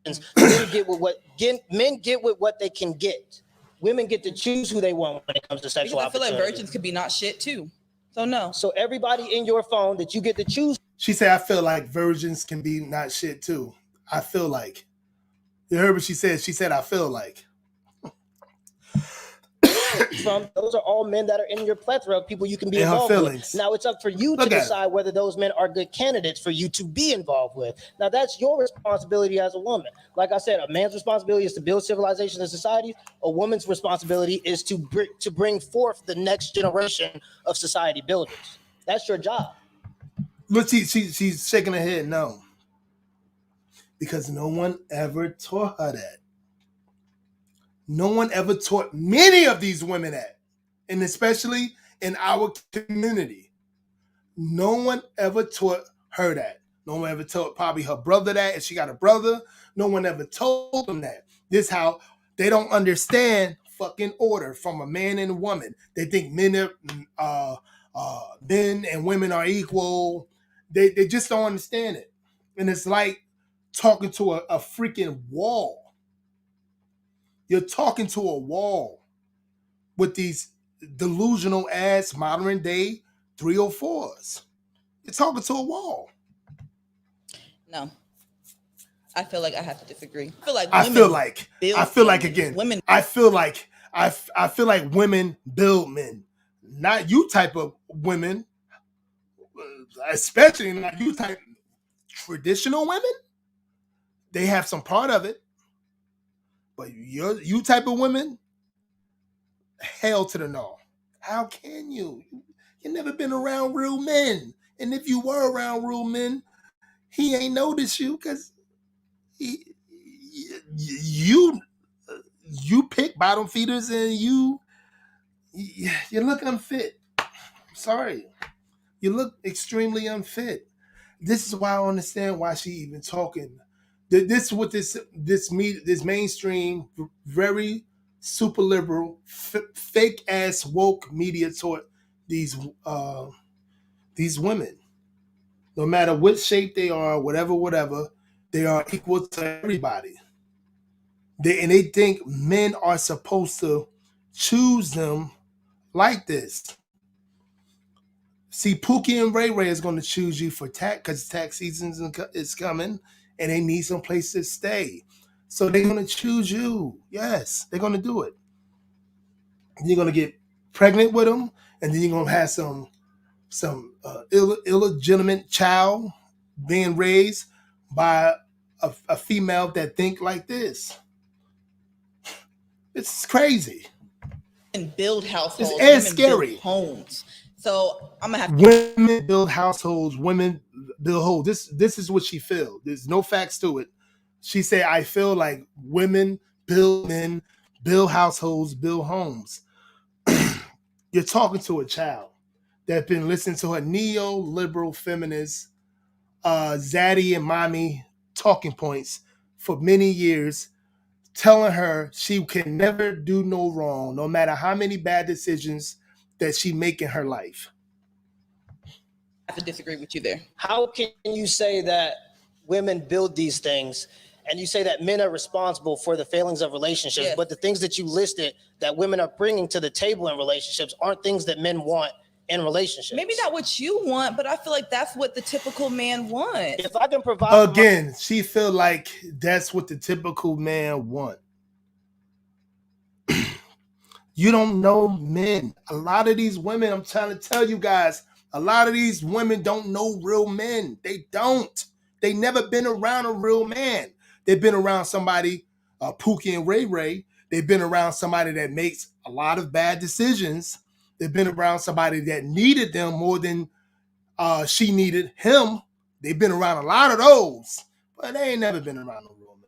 Men get with what they can get. Women get to choose who they want when it comes to sexual Because I feel like opportunity. virgins could be not shit too. So no. So everybody in your phone that you get to choose She said, I feel like virgins can be not shit too. I feel like. You heard what she said? She said, I feel like. from, those are all men that are in your plethora of people you can be And her involved with. feelings. Now it's up for you Look to at decide whether those men are good candidates for you to be involved with. Now that's your responsibility as a woman. Like I said, a man's responsibility is to build civilization and society. A woman's responsibility is to bring forth the next generation of society builders. That's your job. But she's shaking her head no. Because no one ever taught her that. No one ever taught many of these women that. And especially in our community. No one ever taught her that. No one ever taught probably her brother that. If she got a brother, no one ever told them that. This how they don't understand fucking order from a man and a woman. They think men and women are equal. They just don't understand it. And it's like talking to a freaking wall. You're talking to a wall with these delusional ass modern day 304's. You're talking to a wall. No. I feel like I have to disagree. I feel like women build men. Not you type of women, especially not you type traditional women. They have some part of it. But you type of women, hell to the no. How can you? You never been around real men. And if you were around real men, he ain't noticed you because you pick bottom feeders and you look unfit. I'm sorry. You look extremely unfit. This is why I don't understand why she even talking. This is what this mainstream, very super liberal, fake ass woke media taught these women. No matter what shape they are, whatever, they are equal to everybody. They think men are supposed to choose them like this. See, Pookie and Ray Ray is going to choose you for tax because tax season is coming and they need some place to stay. So they're going to choose you. Yes, they're going to do it. You're going to get pregnant with them, and then you're going to have some illegitimate child being raised by a female that think like this. It's crazy. And build households. It's scary. Build homes. So I'm gonna have women build households. Women build homes. This is what she feel. There's no facts to it. She said, "I feel like women build men, build households, build homes." You're talking to a child that's been listening to her neoliberal feminist, zaddy and mommy talking points for many years, telling her she can never do no wrong, no matter how many bad decisions that she make in her life. I have to disagree with you there. How can you say that women build these things and you say that men are responsible for the failings of relationships, but the things that you listed that women are bringing to the table in relationships aren't things that men want in relationships? Maybe not what you want, but I feel like that's what the typical man wants. If I can provide again, she feel like that's what the typical man want. You don't know men. A lot of these women, I'm trying to tell you guys, a lot of these women don't know real men. They don't. They never been around a real man. They've been around somebody, Pookie and Ray Ray. They've been around somebody that makes a lot of bad decisions. They've been around somebody that needed them more than she needed him. They've been around a lot of those, but they ain't never been around a real man.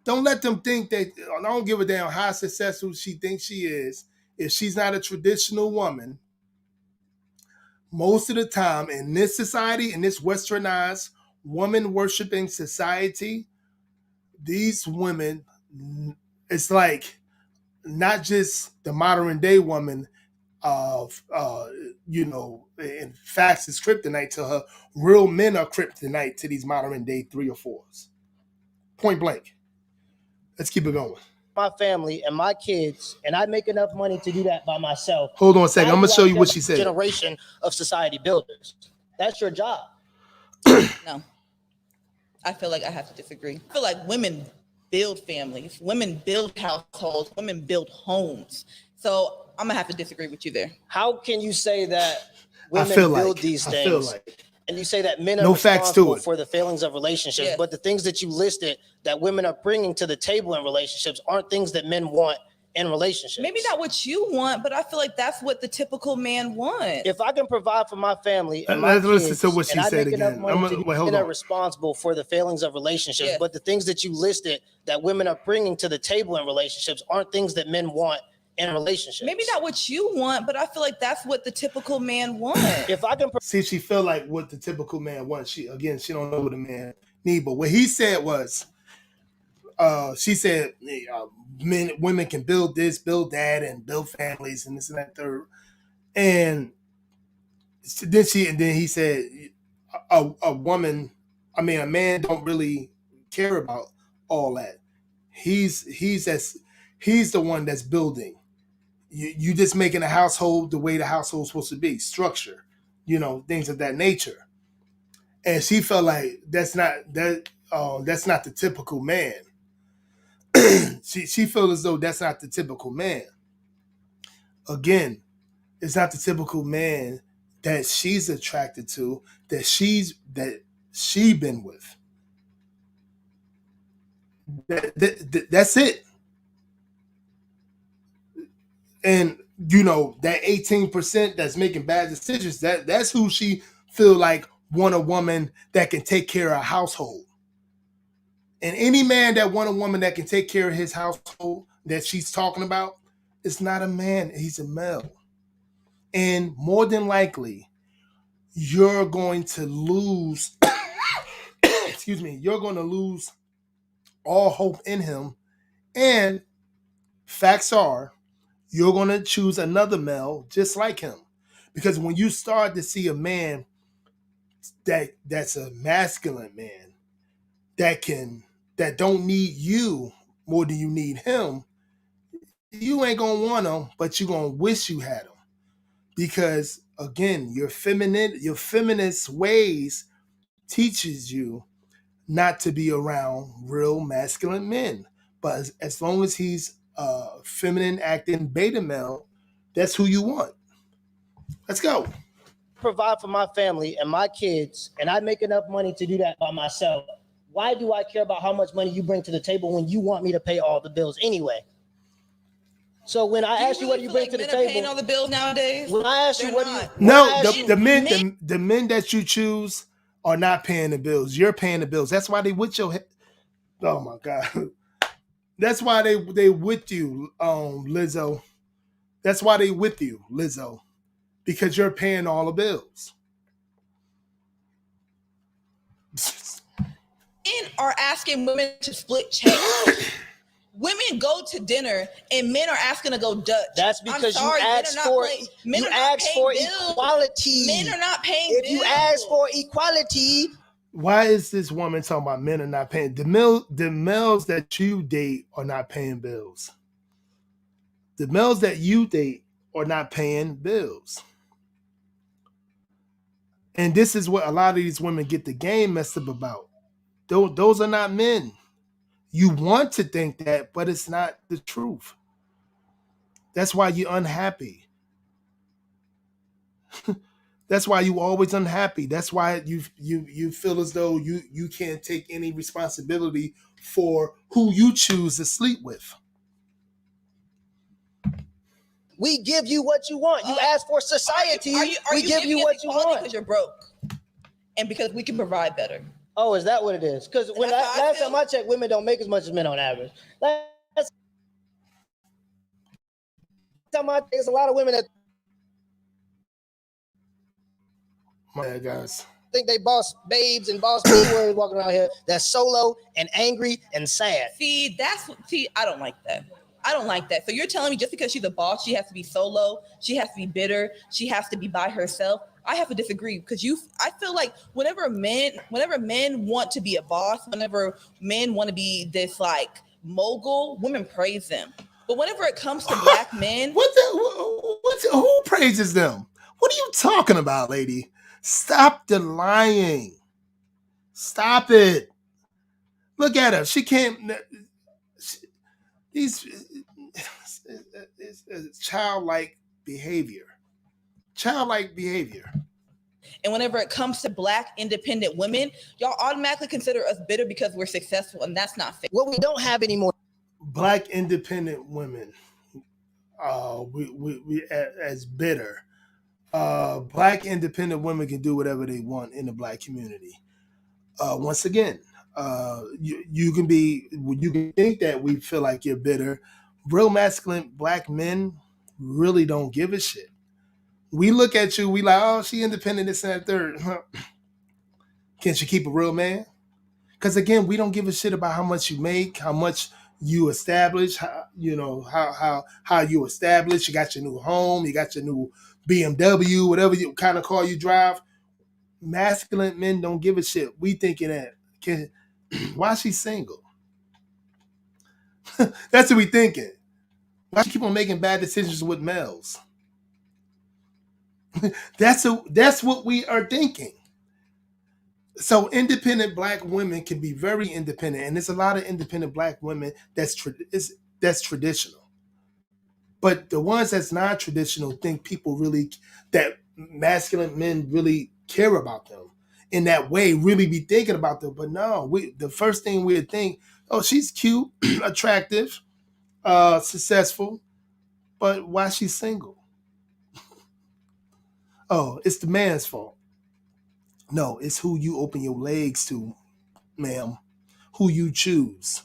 Don't let them think that, I don't give a damn how successful she thinks she is. If she's not a traditional woman, most of the time in this society, in this westernized woman-worshiping society, these women, it's like not just the modern day woman, and facts is kryptonite to her. Real men are kryptonite to these modern day 304s. Point blank. Let's keep it going. My family and my kids, and I make enough money to do that by myself. Hold on a second. Why I'm gonna do I show you care what about she the said. Generation of society builders. That's your job. No. I feel like I have to disagree. I feel like women build families, women build households, women build homes. So I'm gonna have to disagree with you there. How can you say that women feel build like- these I feel things? like- And you say that men are No facts to responsible it. for the failings of relationships, Yes. but the things that you listed that women are bringing to the table in relationships aren't things that men want in relationships. Maybe not what you want, but I feel like that's what the typical man wants. If I can provide for my family and my Let's listen kids, to what she and I said make enough again. money to do, Wait, hold men are on. responsible for the failings of relationships, Yes. but the things that you listed that women are bringing to the table in relationships aren't things that men want in relationships. Maybe not what you want, but I feel like that's what the typical man wants. If I can See, she feel like what the typical man wants. She don't know what a man need. But what he said was, she said, women can build this, build that, and build families, and this and that third. And then he said, a man don't really care about all that. He's the one that's building. You just making a household the way the household's supposed to be, structure, things of that nature. And she felt like that's not the typical man. she felt as though that's not the typical man. Again, it's not the typical man that she's attracted to, that she been with. That's it. And that 18% that's making bad decisions, that's who she feel like want a woman that can take care of a household. And any man that want a woman that can take care of his household that she's talking about, it's not a man, he's a male. And more than likely, you're going to lose you're going to lose all hope in him. And facts are, you're going to choose another male just like him. Because when you start to see a man that's a masculine man that don't need you more than you need him, you ain't going to want him, but you're going to wish you had him. Because again, your feminist ways teaches you not to be around real masculine men. But as long as he's feminine acting beta male, that's who you want. Let's go. provide for my family and my kids, and I make enough money to do that by myself, why do I care about how much money you bring to the table when you want me to pay all the bills anyway? So when I ask you what you bring to the table, paying all the bills nowadays. when I ask you They're what not. you, No, when I ask you- the men that you choose are not paying the bills. You're paying the bills. That's why they with your head. Oh my God. That's why they with you, Lizzo. That's why they with you, Lizzo. Because you're paying all the bills. Men are asking women to split checks. Women go to dinner and men are asking to go Dutch. That's because you asked for equality. Men are not paying If bills. you ask for equality, Why is this woman talking about men are not paying? The males that you date are not paying bills. The males that you date are not paying bills. And this is what a lot of these women get the game messed up about. Those are not men. You want to think that, but it's not the truth. That's why you're unhappy. That's why you always unhappy. That's why you feel as though you can't take any responsibility for who you choose to sleep with. we give you what you want. You ask for society, we give you what you want. Because you're broke, and because we can provide better. Oh, is that what it is? Because when That's how I last feel. time I checked, women don't make as much as men on average. Last time I checked, there's a lot of women that My bad, guys. think they boss babes and boss B-words walking around here that's solo and angry and sad. See, I don't like that. I don't like that. So you're telling me just because she's a boss, she has to be solo, she has to be bitter, she has to be by herself. I have to disagree because I feel like whenever men want to be a boss, whenever men want to be this like mogul, women praise them. But whenever it comes to black men, who praises them? What are you talking about, lady? Stop the lying. Stop it. Look at her. She can't. These it's childlike behavior. Childlike behavior. and whenever it comes to black independent women, y'all automatically consider us bitter because we're successful, and that's not fair. What we don't have anymore. Black independent women, we as bitter. Black independent women can do whatever they want in the black community. Once again, you can think that we feel like you're bitter. Real masculine black men really don't give a shit. We look at you, we like, oh, she independent, this and that third. Can she keep a real man? Because again, we don't give a shit about how much you make, how much you establish, how you establish. You got your new home, you got your new BMW, whatever kind of car you drive. Masculine men don't give a shit. We thinking that, why is she single? That's what we thinking. Why she keep on making bad decisions with males? That's what we are thinking. So independent black women can be very independent, and there's a lot of independent black women that's traditional. But the ones that's non-traditional think people really, that masculine men really care about them in that way, really be thinking about them. But no, the first thing we would think, oh, she's cute, attractive, successful, but why she's single? Oh, it's the man's fault. No, it's who you open your legs to, ma'am. Who you choose.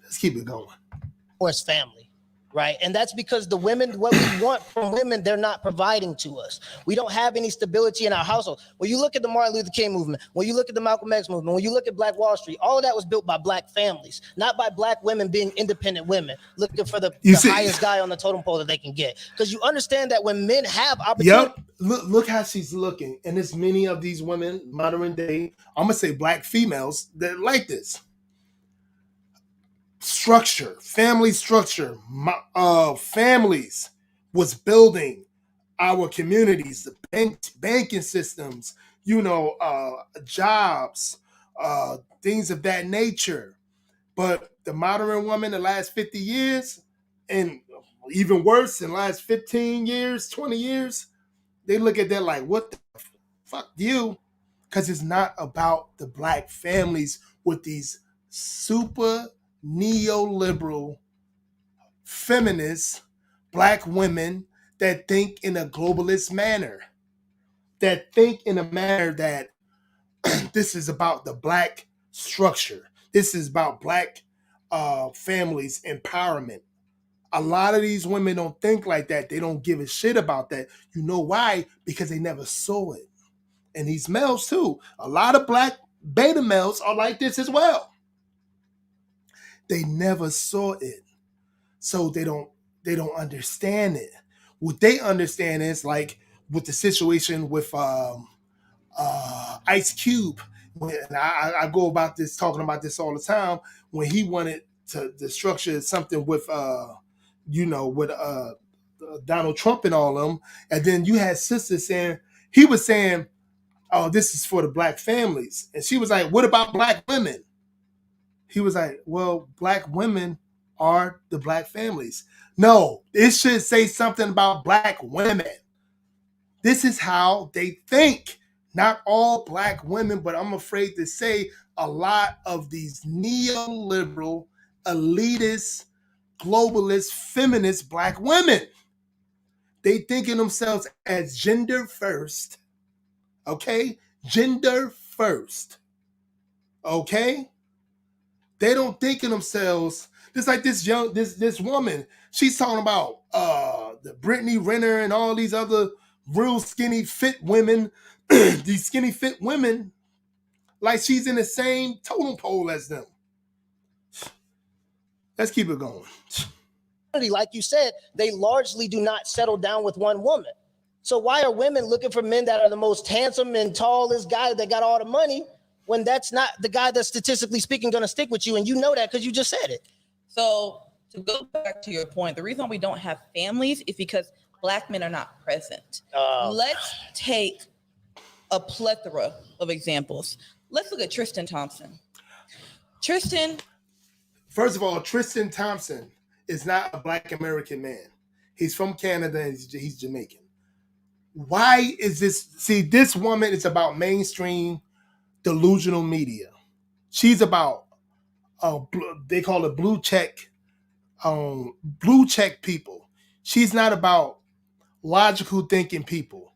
Let's keep it going. Or it's family, right? And that's because the women, what we want from women, they're not providing to us. We don't have any stability in our household. When you look at the Martin Luther King movement, when you look at the Malcolm X movement, when you look at Black Wall Street, all of that was built by black families, not by black women being independent women, looking for the highest guy on the totem pole that they can get. Because you understand that when men have opportunity. Yep. Look how she's looking. And there's many of these women, modern day, I'm going to say black females, that like this. Structure, family structure, families was building our communities, the banking systems, jobs, things of that nature. But the modern woman, the last 50 years, and even worse, in the last 15 years, 20 years, they look at that like, what the fuck you? Because it's not about the black families with these super neoliberal feminist black women that think in a globalist manner, that think in a manner that this is about the black structure. This is about black families empowerment. A lot of these women don't think like that. They don't give a shit about that. You know why? Because they never saw it. And these males too. A lot of black beta males are like this as well. They never saw it. So they don't understand it. What they understand is like with the situation with Ice Cube. And I go about this, talking about this all the time, when he wanted to structure something with Donald Trump and all of them. And then you had sisters saying, he was saying, oh, this is for the black families. And she was like, what about black women? He was like, well, black women are the black families. No, it should say something about black women. This is how they think. Not all black women, but I'm afraid to say a lot of these neoliberal, elitist, globalist, feminist black women. They think of themselves as gender first. Okay? Gender first. Okay? They don't think of themselves just like this woman. She's talking about the Brittany Renner and all these other real skinny fit women. These skinny fit women, like she's in the same totem pole as them. Let's keep it going. like you said, they largely do not settle down with one woman. So why are women looking for men that are the most handsome and tallest guy that got all the money when that's not the guy that's statistically speaking going to stick with you? And you know that because you just said it. So to go back to your point, the reason we don't have families is because Black men are not present. Let's take a plethora of examples. Let's look at Tristan Thompson. Tristan. First of all, Tristan Thompson is not a Black American man. He's from Canada and he's Jamaican. Why is this? See, this woman is about mainstream delusional media. She's about they call it blue check people. She's not about logical thinking people.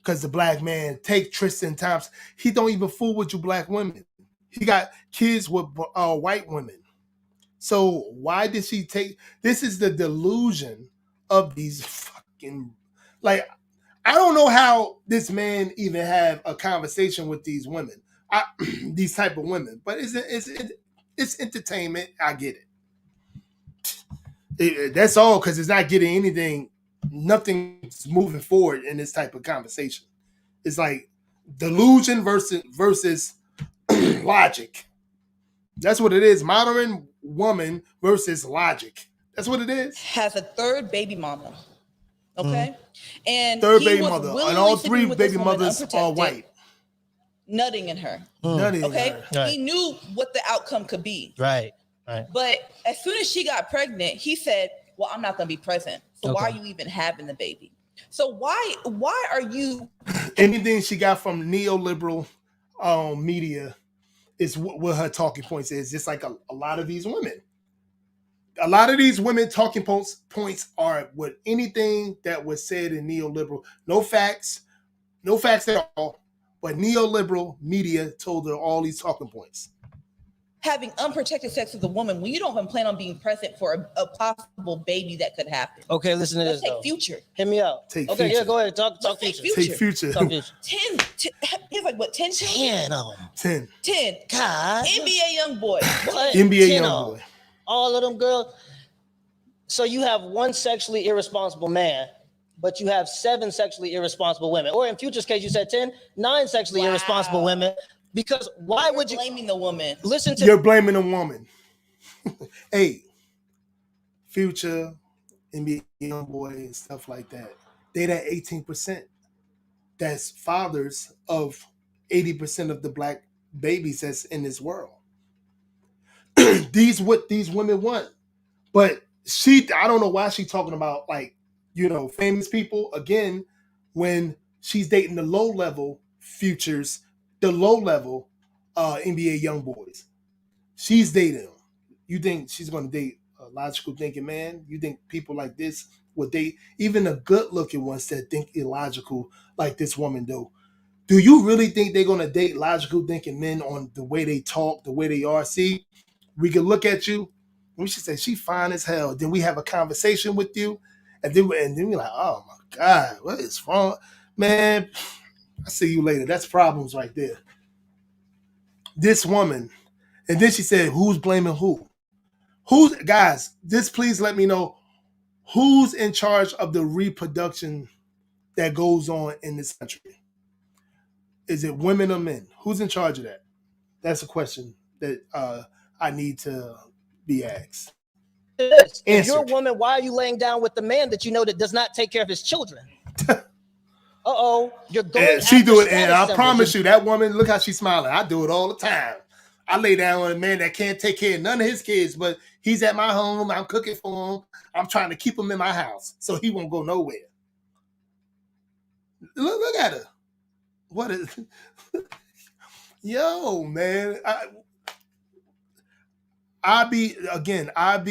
Because the Black man, take Tristan Thompson, he don't even fool with you Black women. He got kids with white women. So why did she take? This is the delusion of these fucking, like, I don't know how this man even have a conversation with these women, these type of women. But it's entertainment. I get it. That's all, because it's not getting anything. Nothing's moving forward in this type of conversation. It's like delusion versus logic. That's what it is. Modern woman versus logic. That's what it is. Has a third baby mama. Okay? And Third he baby was mother. And willingly all sleeping three with this baby woman mothers are unprotected, white. Nutting in her. Nutting in Okay? her. Right. He knew what the outcome could be. Right. But as soon as she got pregnant, he said, well, I'm not going to be present. So why are you even having the baby? So why are you? Anything she got from neoliberal media is what her talking points is. Just like a lot of these women. A lot of these women talking points are with anything that was said in neoliberal. No facts at all. But neoliberal media told her all these talking points. Having unprotected sex with a woman when you don't even plan on being present for a possible baby that could happen. Okay, listen to this. Take Future. Hit me out. Take okay, Future. Yeah, go ahead. Talk Take Future. Take Future. Talk Future. 10 he's like, what, 10 10 of them. 10. God. NBA young boy. What? NBA 10 young boy. All of them girls. So you have one sexually irresponsible man, but you have 7 sexually irresponsible women. Or in Future's case, you said 10, 9 sexually irresponsible women. Because why would you blaming the woman? Listen to You're blaming a woman. Hey, Future, NBA young boy, and stuff like that. They that 18%. That's fathers of 80% of the Black babies that's in this world. What these women want. But I don't know why she's talking about, like, famous people again when she's dating the low level futures, the low level NBA young boys. She's dating them. You think she's going to date a logical thinking man? You think people like this would date even the good looking ones that think illogical like this woman do? Do you really think they're going to date logical thinking men on the way they talk, the way they are? See, we can look at you. We should say she fine as hell. Then we have a conversation with you, and then we're like, oh my God, what is wrong, man? I see you later. That's problems right there. This woman, and then she said, who's blaming who? Guys? Please let me know who's in charge of the reproduction that goes on in this country. Is it women or men? Who's in charge of that? That's a question that I need to be asked. If you're a woman, why are you laying down with the man that you know that does not take care of his children? You're going. And she do it, and I promise you, that woman, look how she's smiling. I do it all the time. I lay down with a man that can't take care of none of his kids, but he's at my home. I'm cooking for him. I'm trying to keep him in my house so he won't go nowhere. Look at her. What is? Yo, man. I'll be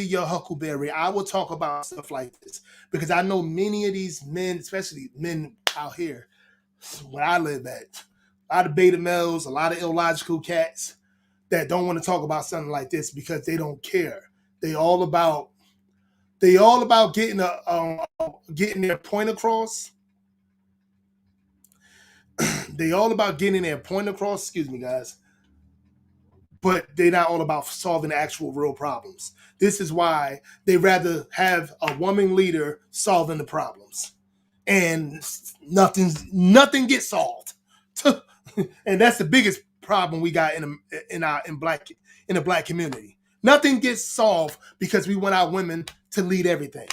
your huckleberry. I will talk about stuff like this because I know many of these men, especially men out here, where I live at, a lot of beta males, a lot of illogical cats that don't want to talk about something like this because they don't care. They all about getting their point across. They all about getting their point across. Excuse me, guys. but they're not all about solving actual real problems. This is why they rather have a woman leader solving the problems, and nothing gets solved. And that's the biggest problem we got in the black community. Nothing gets solved because we want our women to lead everything.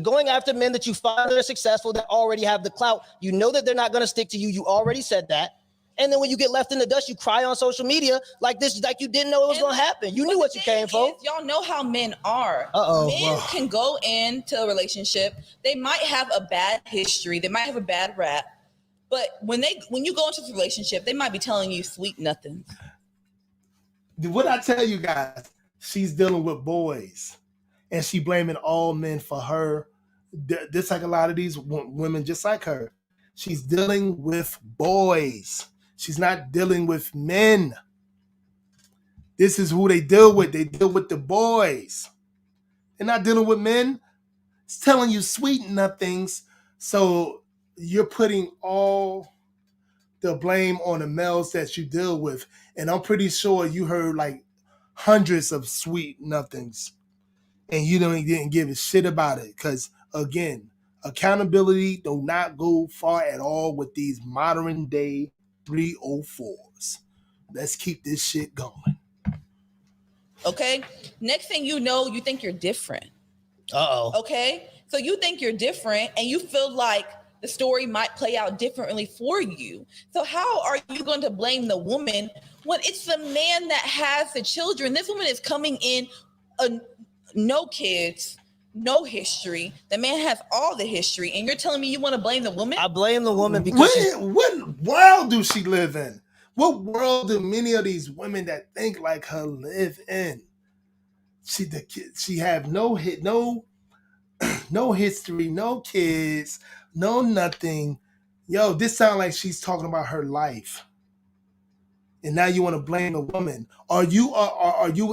Going after men that you find that are successful, that already have the clout, you know that they're not going to stick to you. You already said that. And then when you get left in the dust, you cry on social media like this, like you didn't know it was going to happen. You knew what you came for. Y'all know how men are. Uh-oh. Men can go into a relationship. They might have a bad history. They might have a bad rap. But when you go into this relationship, they might be telling you sweet nothings. What I tell you guys, she's dealing with boys, and she blaming all men for her. Just like a lot of these women, just like her, she's dealing with boys. She's not dealing with men. This is who they deal with. They deal with the boys. They're not dealing with men. It's telling you sweet nothings. So you're putting all the blame on the males that you deal with. And I'm pretty sure you heard like hundreds of sweet nothings. And you didn't give a shit about it. Because, again, accountability do not go far at all with these modern day 304's. Let's keep this shit going. Okay? Next thing you know, you think you're different. Uh-oh. Okay? So you think you're different and you feel like the story might play out differently for you. So how are you going to blame the woman when it's the man that has the children? This woman is coming in no kids, no history. The man has all the history, and you're telling me you want to blame the woman? I blame the woman because what world do she live in? What world do many of these women that think like her live in? She have no history, no kids, no nothing. Yo, this sounds like she's talking about her life. And now you want to blame the woman. Are you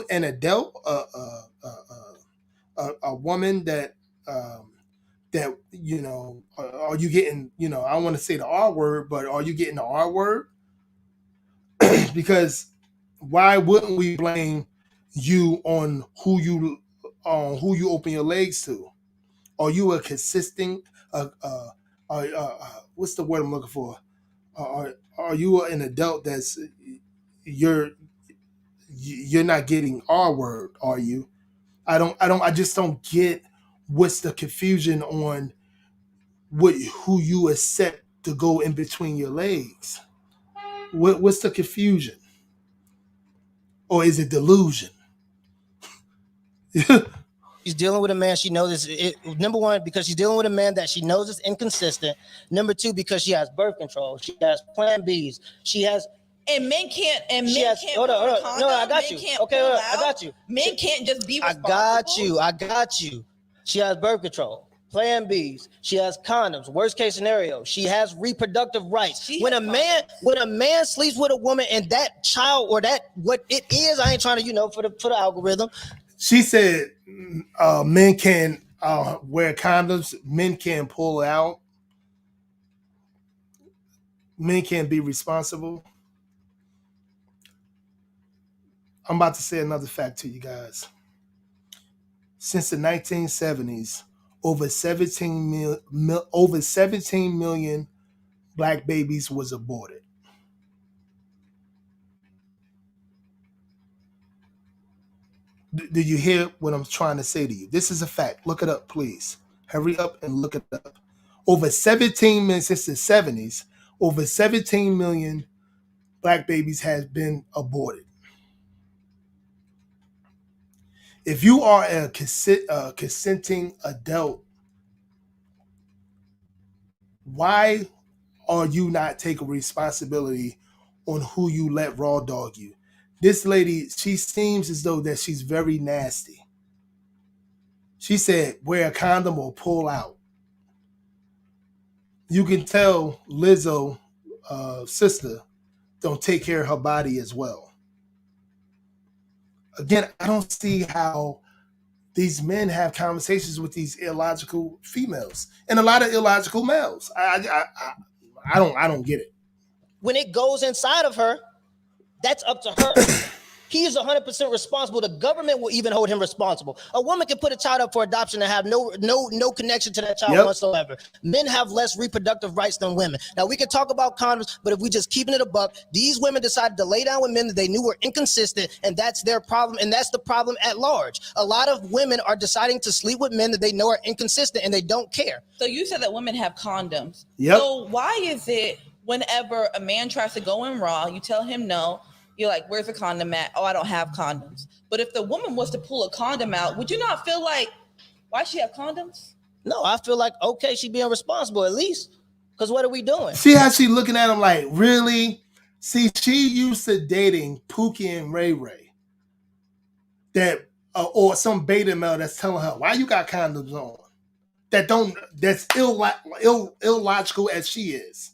an adult, a woman that are you getting, I don't want to say the R word, but are you getting the R word? Because why wouldn't we blame you on who you open your legs to? Are you a consistent what's the word I'm looking for? Are you an adult that's you're not getting R word, are you? I just don't get what's the confusion on who you accept to go in between your legs. What's the confusion? Or is it delusion? she's dealing with a man she knows number one, because she's dealing with a man that she knows is inconsistent. Number two, because she has birth control. She has plan Bs. She has And men can't. Hold on. No, I got you. Okay, I got you. Men can't just be responsible. I got you. She has birth control, plan Bs. She has condoms. Worst case scenario, she has reproductive rights. When a man sleeps with a woman and that child or that what it is, I ain't trying to for the algorithm. She said men can wear condoms. Men can pull out. Men can't be responsible. I'm about to say another fact to you guys. Since the 1970s, over 17 million black babies was aborted. Do you hear what I'm trying to say to you? This is a fact. Look it up, please. Hurry up and look it up. Over 17 million since the 70s, over 17 million black babies has been aborted. If you are a consenting adult, why are you not taking responsibility on who you let raw dog you? This lady, she seems as though that she's very nasty. She said, wear a condom or pull out. You can tell Lizzo, sister, don't take care of her body as well. Again, I don't see how these men have conversations with these illogical females and a lot of illogical males. I don't get it. When it goes inside of her, That's up to her. He is 100% responsible. The government will even hold him responsible. A woman can put a child up for adoption and have no connection to that child whatsoever. Men have less reproductive rights than women. Now, we can talk about condoms, but if we just keeping it a buck, these women decided to lay down with men that they knew were inconsistent, and that's their problem, and that's the problem at large. A lot of women are deciding to sleep with men that they know are inconsistent, and they don't care. So you said that women have condoms. Yep. So why is it whenever a man tries to go in raw, you tell him no, you're like, where's the condom at? Oh, I don't have condoms. But if the woman was to pull a condom out, would you not feel like, why she have condoms? No, I feel like, okay, she being responsible at least. Because what are we doing? See how she looking at him like, really? See, she used to dating Pookie and Ray Ray. That or some beta male that's telling her, why you got condoms on? That's illogical as she is.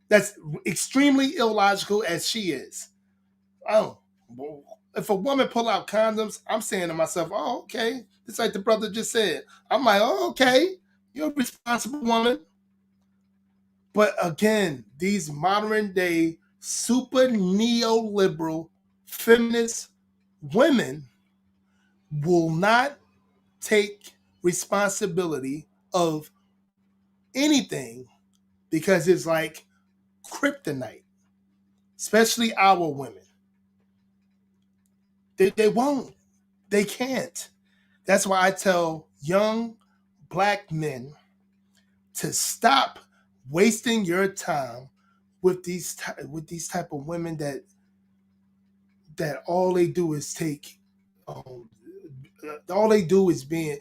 That's extremely illogical as she is. Oh, well, if a woman pull out condoms, I'm saying to myself, oh, okay. It's like the brother just said. I'm like, oh, okay. You're a responsible woman. But again, these modern day super neoliberal feminist women will not take responsibility of anything because it's like kryptonite, especially our women. They won't. They can't. That's why I tell young black men to stop wasting your time with these type of women that all they do is take. All they do is being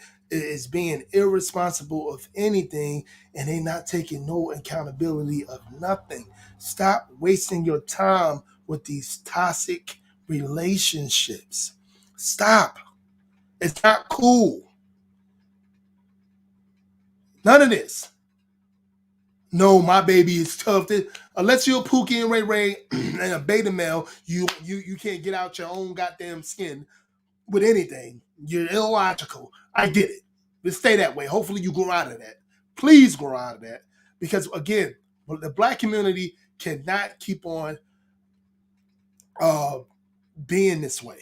irresponsible of anything, and they not taking no accountability of nothing. Stop wasting your time with these toxic relationships. Stop. It's not cool. None of this. No, my baby is tough. Unless you're a Pookie and Ray Ray and a beta male, you can't get out your own goddamn skin with anything. You're illogical. I get it. But stay that way. Hopefully you grow out of that. Please grow out of that. Because again, the black community cannot keep on being this way.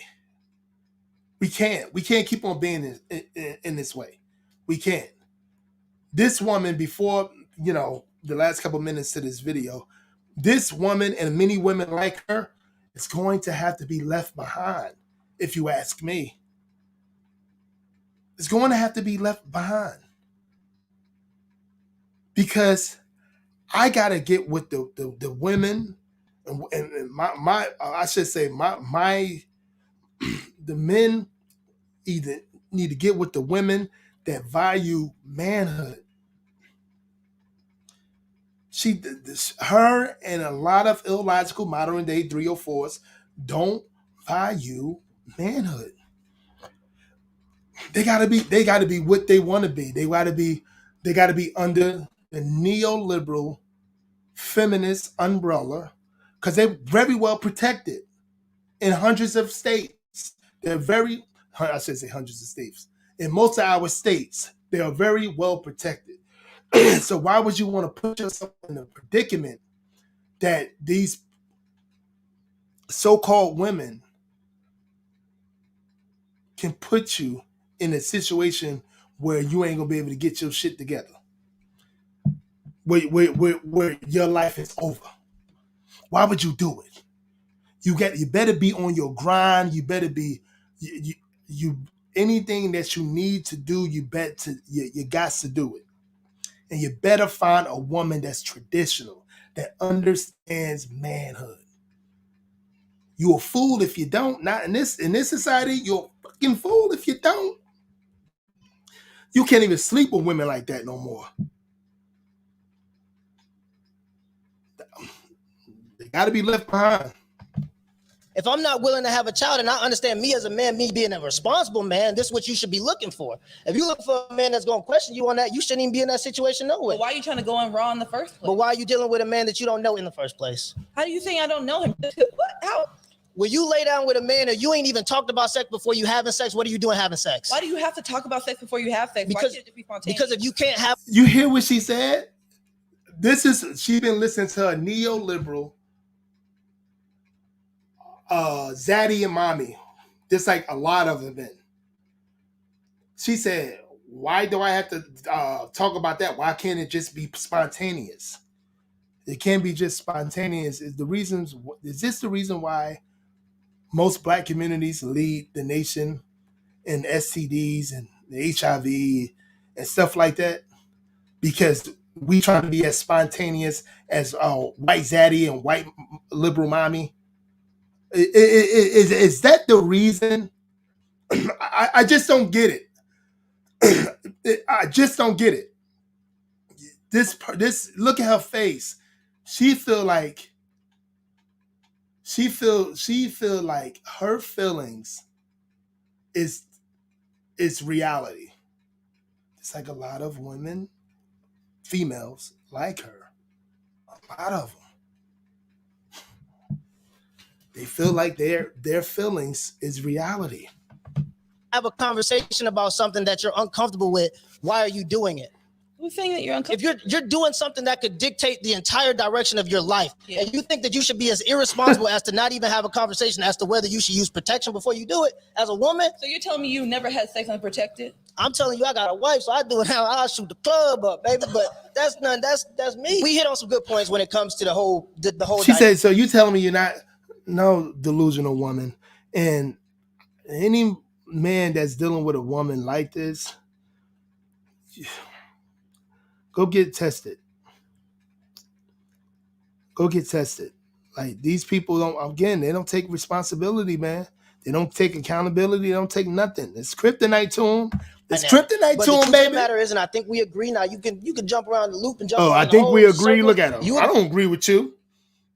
We can't. We can't keep on being in this way. We can't. This woman, before, the last couple minutes to this video, this woman and many women like her is going to have to be left behind, if you ask me. It's going to have to be left behind. Because I got to get with the women and my I should say my the men either need to get with the women that value manhood. Her and a lot of illogical modern day 304's don't value manhood. They gotta be what they want to be. They gotta be under the neoliberal feminist umbrella because they're very well protected in hundreds of states. I should say hundreds of states. In most of our states, they are very well protected. So why would you want to put yourself in a predicament that these so-called women can put you in a situation where you ain't gonna be able to get your shit together, where your life is over? Why would you do it? You better be on your grind. You better be you anything that you need to do. You got to do it. And you better find a woman that's traditional, that understands manhood. You a fool if you don't. Not in this society, you're a fucking fool if you don't. You can't even sleep with women like that no more. They got to be left behind. If I'm not willing to have a child and I understand me as a man, me being a responsible man, this is what you should be looking for. If you look for a man that's going to question you on that, you shouldn't even be in that situation no way. But why are you trying to go in raw in the first place? But why are you dealing with a man that you don't know in the first place? How do you think I don't know him? What? How? When you lay down with a man and you ain't even talked about sex before you having sex, what are you doing having sex? Why do you have to talk about sex before you have sex? Because if you can't have... You hear what she said? She's been listening to a neoliberal Zaddy and Mommy, just like a lot of them been. She said, why do I have to talk about that? Why can't it just be spontaneous? It can't be just spontaneous. Is this the reason why most black communities lead the nation in STDs and the HIV and stuff like that? Because we trying to be as spontaneous as white zaddy and white liberal mommy. Is that the reason? I just don't get it. I just don't get it. This look at her face. She feel like her feelings is reality. It's like a lot of women, females like her. A lot of them. They feel like their feelings is reality. Have a conversation about something that you're uncomfortable with. Why are you doing it? Who's saying that you're uncomfortable? If you're doing something that could dictate the entire direction of your life, and you think that you should be as irresponsible as to not even have a conversation as to whether you should use protection before you do it as a woman. So you're telling me you never had sex unprotected? I'm telling you, I got a wife, so I do it how I shoot the club up, baby. But that's me. We hit on some good points when it comes to the whole. She said, "So you telling me you're not no delusional woman, and any man that's dealing with a woman like this." Go get tested. Go get tested. Like these people they don't take responsibility, man. They don't take accountability. They don't take nothing. It's kryptonite to them. It's kryptonite to them, baby. The matter is, and I think we agree now. You can jump around the loop and jump. I think we agree. Look at him. I don't agree with you.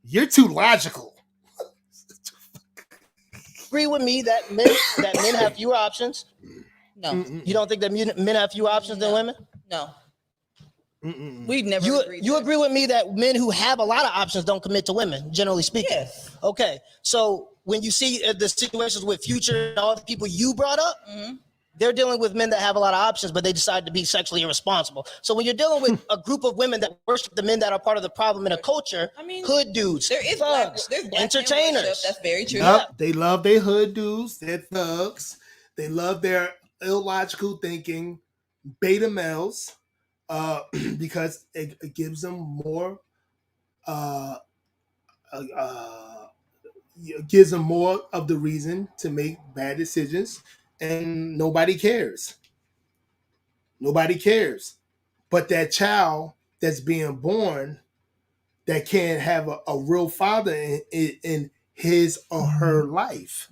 You're too logical. Agree with me that men have fewer options? No. You don't think that men have fewer options than women? No. We've never agreed. You agree with me that men who have a lot of options don't commit to women, generally speaking? Yes. Okay. So when you see the situations with Future and all the people you brought up, they're dealing with men that have a lot of options, but they decide to be sexually irresponsible. So when you're dealing with a group of women that worship the men that are part of the problem in a culture, hood dudes, there is thugs, black entertainers. That's very true. Yep. They love their hood dudes. They're thugs. They love their illogical thinking, beta males. Because it gives them more gives them more of the reason to make bad decisions, and nobody cares. Nobody cares. But that child that's being born that can't have a real father in his or her life.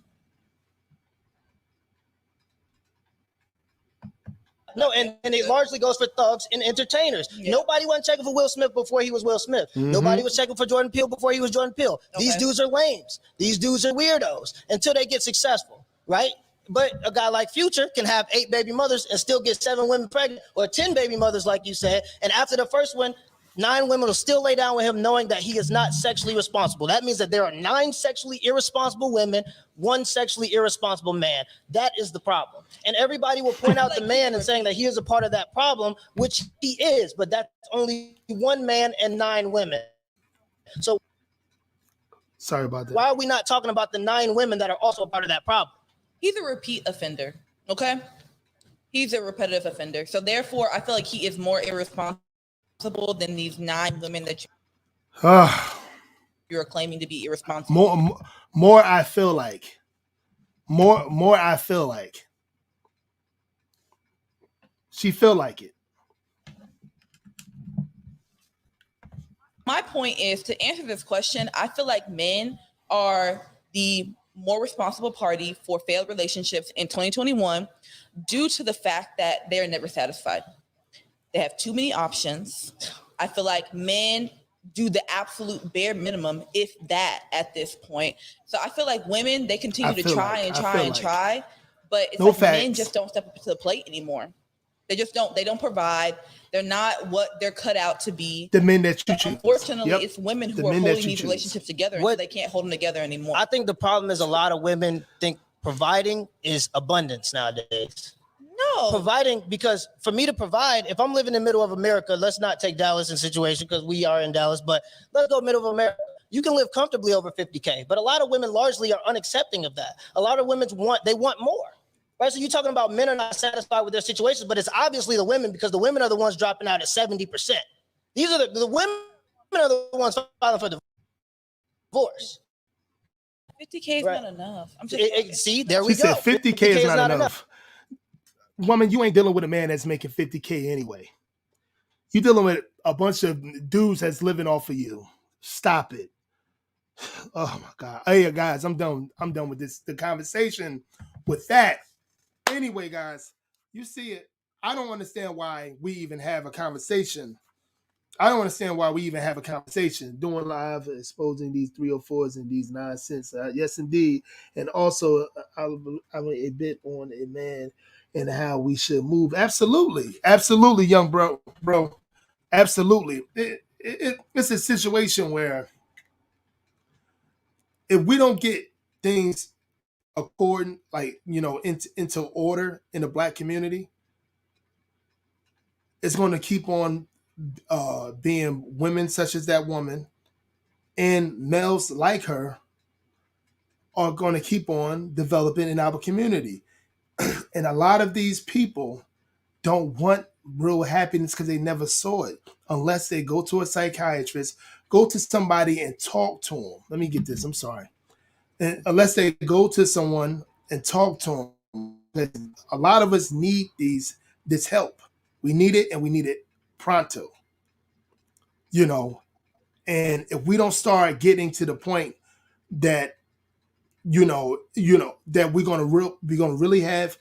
No, and it largely goes for thugs and entertainers. Yeah. Nobody wasn't checking for Will Smith before he was Will Smith. Nobody was checking for Jordan Peele before he was Jordan Peele. Okay. These dudes are lames. These dudes are weirdos until they get successful, right? But a guy like Future can have 8 baby mothers and still get 7 women pregnant, or 10 baby mothers, like you said. And after the first one, 9 women will still lay down with him knowing that he is not sexually responsible. That means that there are 9 sexually irresponsible women, 1 sexually irresponsible man. That is the problem. And everybody will point out the man and saying that he is a part of that problem, which he is, but that's only 1 man and 9 women. So sorry about that. Why are we not talking about the 9 women that are also a part of that problem? He's a repeat offender, okay? He's a repetitive offender. So therefore, I feel like he is more irresponsible than these 9 women that you're claiming to be irresponsible. More I feel like she feel like it. My point is, to answer this question, I feel like men are the more responsible party for failed relationships in 2021 due to the fact that they're never satisfied. They have too many options. I feel like men do the absolute bare minimum, if that, at this point. So I feel like women, they continue to try, but it's like men just don't step up to the plate anymore. They just don't. They don't provide. They're not what they're cut out to be. The men that you choose. Unfortunately, it's women who are holding these relationships together, and so they can't hold them together anymore. I think the problem is a lot of women think providing is abundance nowadays. No. Providing, because for me to provide, if I'm living in the middle of America, let's not take Dallas in situation because we are in Dallas, but let's go middle of America. You can live comfortably over 50K, but a lot of women largely are unaccepting of that. A lot of women want more. Right, so you're talking about men are not satisfied with their situations, but it's obviously the women, because the women are the ones dropping out at 70%. These are the women are the ones filing for divorce. 50K is Right. not enough. I'm just See, there we She go. said 50K is not enough. Woman, you ain't dealing with a man that's making 50K anyway. You dealing with a bunch of dudes that's living off of you. Stop it. Oh my God. Hey guys, I'm done. I'm done with this. The conversation with that. Anyway, guys, you see it. I don't understand why we even have a conversation. I don't understand why we even have a conversation doing live, exposing these 304s and these nonsense. Yes, indeed. And also, I'm a bit on a man and how we should move. Absolutely. Absolutely, young bro. Absolutely. It's a situation where if we don't get things according, like, into order in the black community, it's going to keep on being women such as that woman and males like her are going to keep on developing in our community. And a lot of these people don't want real happiness because they never saw it unless they go to a psychiatrist, go to somebody and talk to them. Let me get this. I'm sorry. And unless they go to someone and talk to them, a lot of us need this help. We need it, and we need it pronto. And if we don't start getting to the point that that we're gonna really have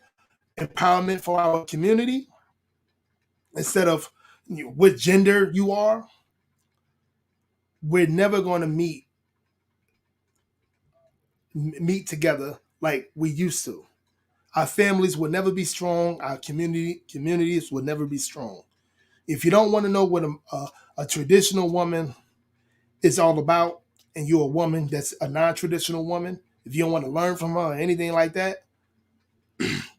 empowerment for our community instead of what gender you are, we're never gonna meet together like we used to. Our families will never be strong. Our communities will never be strong. If you don't want to know what a traditional woman is all about, and you're a woman that's a non-traditional woman, if you don't want to learn from her or anything like that,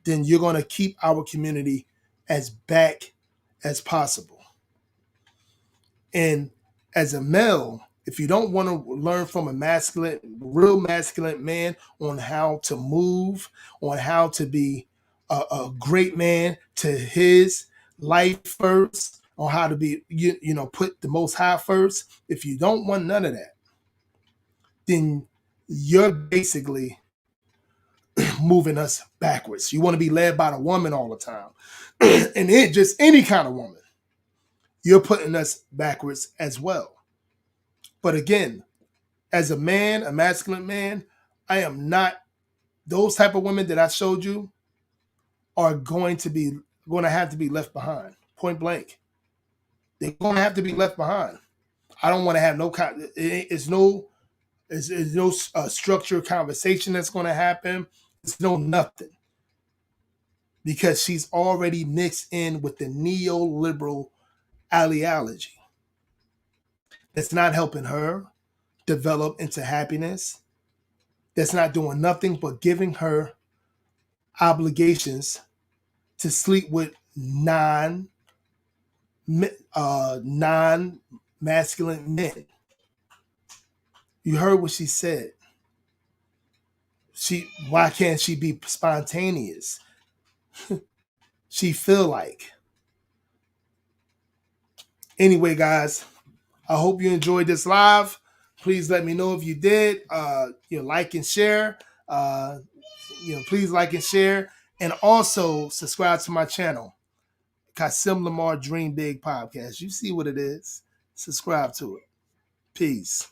then you're going to keep our community as back as possible. And as a male, if you don't want to learn from a real masculine man on how to move, on how to be a great man to his life first, on how to be, put the most high first, if you don't want none of that, then you're basically moving us backwards. You want to be led by the woman all the time. And it just any kind of woman, you're putting us backwards as well. But again, as a man, a masculine man, I am not, those type of women that I showed you are going to have to be left behind. Point blank. They're going to have to be left behind. I don't want to have it's no structured conversation that's going to happen. It's no nothing. Because she's already mixed in with the neoliberal ideology. That's not helping her develop into happiness. That's not doing nothing but giving her obligations to sleep with non-masculine men. You heard what she said. Why can't she be spontaneous? She feel like. Anyway, guys, I hope you enjoyed this live. Please let me know if you did. Like and share. Please like and share, and also subscribe to my channel, Kasim Lamar Dream Big Podcast. You see what it is. Subscribe to it. Peace.